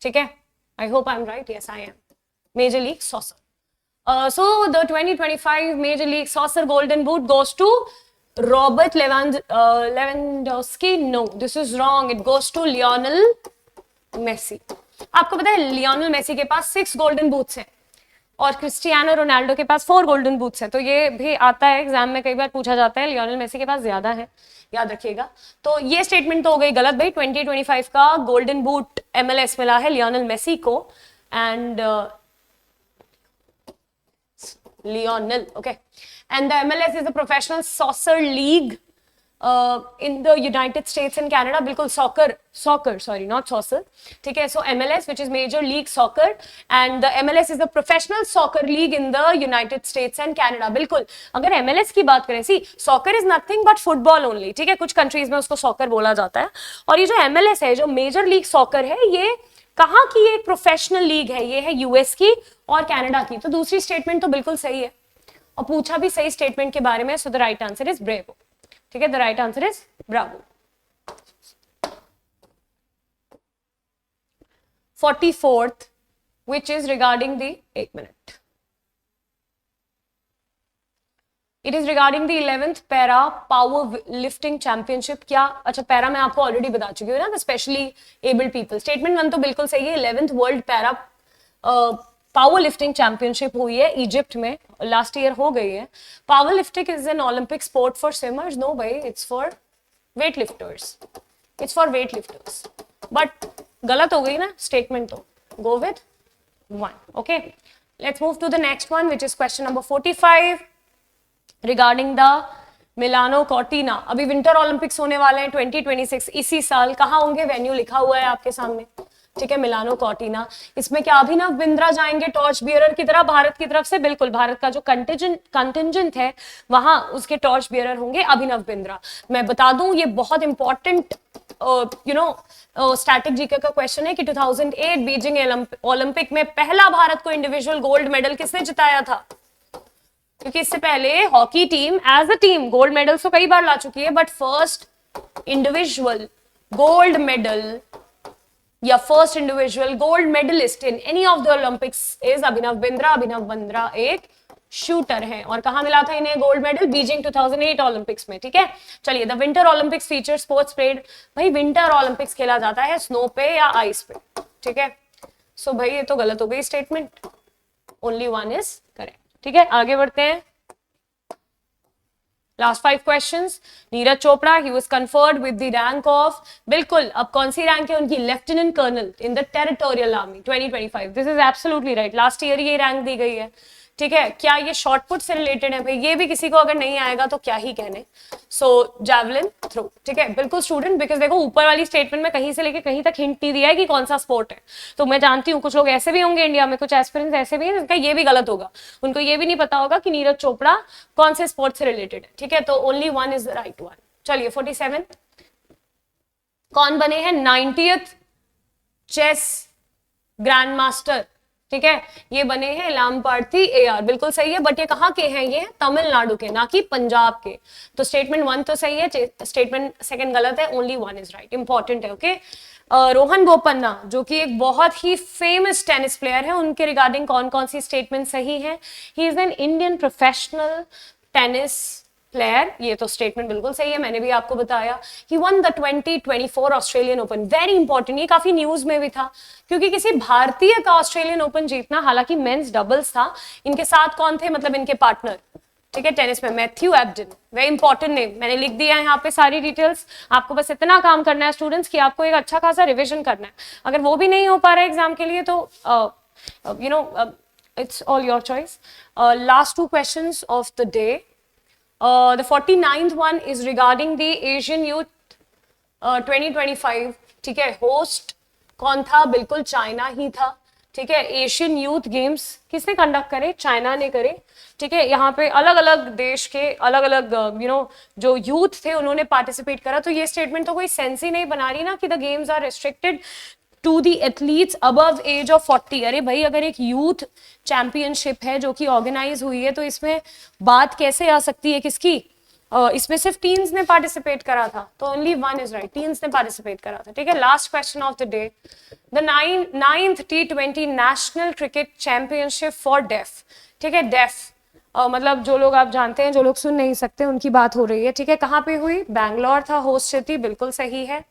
ठीक है। I hope I am right, yes I am, Major League Soccer. So the 2025 Major League Soccer Golden Boot goes to Robert Lewandowski. No, this is wrong. It goes to Lionel Messi. आपको पता है Lionel Messi के पास 6 golden boots हैं और Cristiano Ronaldo के पास 4 golden boots हैं। तो ये भी आता है एग्जाम में, कई बार पूछा जाता है, लियोनेल मेसी के पास ज्यादा है, याद रखिएगा। तो ये स्टेटमेंट तो हो गई गलत भाई। 2025 का गोल्डन बूट MLS मिला है लियोनेल मेसी को, and Lionel, okay. And the MLS is a professional soccer league in the United States and Canada. बिल्कुल soccer, sorry, not saucer, ठीक है। So MLS, which is Major League Soccer, and the MLS is a professional soccer league in the United States and Canada. बिल्कुल, अगर MLS की बात करें, see, soccer is nothing but football only, ठीक है। कुछ कंट्रीज में उसको soccer बोला जाता है। और ये जो MLS है, जो Major League Soccer है, ये कहाँ की एक प्रोफेशनल लीग है, ये है यूएस की और कनाडा की। तो दूसरी स्टेटमेंट तो बिल्कुल सही है, और पूछा भी सही स्टेटमेंट के बारे में। So the right answer is Bravo, ठीक है। The right answer is Bravo. 44th, which is regarding the 1 minute. It is regarding the 11th para power lifting championship. क्या, अच्छा पैरा मैं आपको ऑलरेडी बता चुकी हूँ ना, स्पेशली एबल्ड पीपल। स्टेटमेंट 1 तो बिल्कुल सही है। 11th world para power lifting championship हुई है इजिप्ट में, लास्ट ईयर हो गई है। Power lifting is an Olympic sport for swimmers? No भाई, it's for weight lifters, it's for weight lifters. But गलत हो गई ना स्टेटमेंट, तो go with 1, okay. Let's move to the next one, which is question number 45 regarding the Milano Cortina. अभी winter Olympics होने वाले हैं 2026, इसी साल। कहाँ होंगे, वेन्यू लिखा हुआ है आपके सामने, ठीक है, मिलानो कॉर्टिना। इसमें क्या अभिनव बिंद्रा जाएंगे टॉर्च बियरर की तरह भारत की तरफ से? बिल्कुल, भारत का जो कंटिजेंट है वहां उसके टॉर्च बियरर होंगे अभिनव बिंद्रा। मैं बता दूं, ये बहुत इंपॉर्टेंट स्टैटिक जीके का क्वेश्चन है कि 2008 बीजिंग ओलंपिक में पहला भारत को इंडिविजुअल गोल्ड मेडल किसने जिताया था? क्योंकि इससे पहले hockey team as a team gold medal तो कई बार ला चुकी है, but first individual gold medal या first individual gold medalist in any of the Olympics is Abhinav Bindra. Abhinav Bindra एक शूटर है। और कहां मिला था इन्हें गोल्ड मेडल? बीजिंग 2008 ओलंपिक्स में, ठीक है। चलिए, the winter Olympics feature sports parade. भाई विंटर ओलंपिक्स खेला जाता है स्नो पे या आइस पे, ठीक है। सो भाई ये तो गलत हो गई स्टेटमेंट, ओनली 1 इज करेक्ट, ठीक है। आगे बढ़ते हैं। Last 5 questions. Neeraj Chopra, he was conferred with the rank of, बिल्कुल, अब कौन सी रैंक है उनकी? Lieutenant colonel in the Territorial Army 2025. This is absolutely right, last year ये रैंक दी गई है. ठीक है, क्या ये शॉर्टपुट से रिलेटेड है भाई? ये भी किसी को अगर नहीं आएगा तो क्या ही कहने. सो जैवलिन थ्रो. ठीक है, बिल्कुल स्टूडेंट, बिकॉज देखो ऊपर वाली स्टेटमेंट में कहीं से लेके कहीं तक हिंट नहीं दिया है कि कौन सा स्पोर्ट है. तो मैं जानती हूँ कुछ लोग ऐसे भी होंगे इंडिया में, कुछ एस्पिरेंट्स ऐसे भी हैं जिनका ये भी गलत होगा, उनको ये भी नहीं पता होगा कि नीरज चोपड़ा कौन से स्पोर्ट से रिलेटेड है. ठीक है, तो only one is the right one. चलिए 47. कौन बने हैं 90th चेस ग्रैंड मास्टर? ठीक है, ये बने हैं लामपार्थी एआर. बिल्कुल सही है, बट ये कहाँ के हैं? ये तमिलनाडु के, ना कि पंजाब के. तो स्टेटमेंट 1 तो सही है, स्टेटमेंट 2 गलत है. Only 1 is right. इंपॉर्टेंट है. ओके, रोहन बोपन्ना जो कि एक बहुत ही फेमस टेनिस प्लेयर है, उनके रिगार्डिंग कौन कौन सी स्टेटमेंट सही है? He is an Indian professional tennis player. ये तो स्टेटमेंट बिल्कुल सही है, मैंने भी आपको बताया. He won the 2024 Australian open. Very important, ये काफी न्यूज में भी था, क्योंकि किसी भारतीय का ऑस्ट्रेलियन ओपन जीतना, हालांकि मेंस डबल्स था. इनके साथ कौन थे, मतलब इनके पार्टनर? ठीक है, टेनिस में मैथ्यू एब्डन. वेरी इंपॉर्टेंट नेम, मैंने लिख दिया है यहाँ पे सारी डिटेल्स. आपको बस इतना काम करना है स्टूडेंट्स कि आपको एक अच्छा खासा रिविजन करना है. अगर वो भी नहीं हो पा रहा है एग्जाम के लिए तो you know it's all your choice. Last 2 questions of the day. The 49th one is regarding the Asian Youth 2025. ठीक है, होस्ट कौन था? बिल्कुल चाइना ही था. ठीक है, एशियन यूथ गेम्स किसने कंडक्ट करे? चाइना ने करे. ठीक है, यहाँ पे अलग अलग देश के अलग अलग जो यूथ थे उन्होंने पार्टिसिपेट करा. तो ये स्टेटमेंट तो कोई सेंस ही नहीं बना रही ना कि the games are restricted to the athletes above age of 40. अरे भाई, अगर एक यूथ चैंपियनशिप है जो कि ऑर्गेनाइज हुई है, तो इसमें बात कैसे आ सकती है किसकी? इसमें सिर्फ टीन्स ने पार्टिसिपेट करा था. तो ओनली 1 इज राइट, टीन्स ने पार्टिसिपेट करा था. ठीक है, last question of the day. The 9th T20 national cricket championship for def. ठीक है, डेफ मतलब जो लोग आप जानते हैं, जो लोग सुन नहीं सकते, उनकी बात हो रही है. ठीक है, कहाँ पे हुई? बैंगलोर था होस्ट सिटी. बिल्कुल सही है.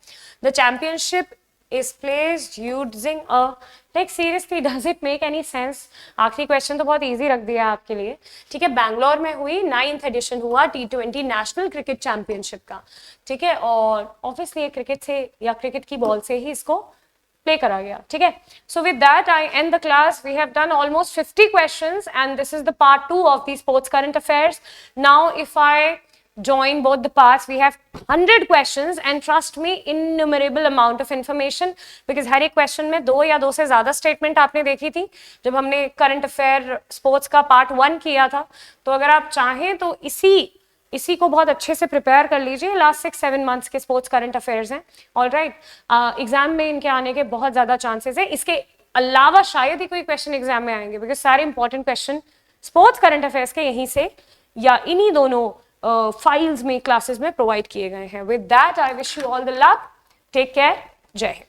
The championship is placed using a, like seriously does it make any sense? आखिरी क्वेश्चन तो बहुत इजी रख दिया आपके लिए. ठीक है, बैंगलोर में हुई, 9th एडिशन हुआ T20 नेशनल क्रिकेट चैंपियनशिप का. ठीक है, और ऑब्वियसली क्रिकेट से या क्रिकेट की बॉल से ही इसको प्ले करा गया. ठीक है, so with that I end the class. We have done almost 50 questions and this is the part 2 of the sports current affairs. Now if I join both the parts, we have 100 questions and trust me, innumerable amount of information, because हर एक question में 2 या 2 से ज्यादा statement आपने देखी थी जब हमने करंट अफेयर स्पोर्ट्स का पार्ट 1 किया था. तो अगर आप चाहें तो इसी को बहुत अच्छे से प्रिपेयर कर लीजिए. लास्ट 6-7 मंथ्स के स्पोर्ट्स करंट अफेयर्स हैं. ऑल राइट, एग्जाम में इनके आने के बहुत ज्यादा चांसेस है. इसके अलावा शायद ही कोई क्वेश्चन एग्जाम में आएंगे, बिकॉज सारे important question sports current affairs के यहीं से या इन्हीं दोनों फाइल्स में, क्लासेस में प्रोवाइड किए गए हैं. With that I wish you all the luck. Take care. जय हिंद.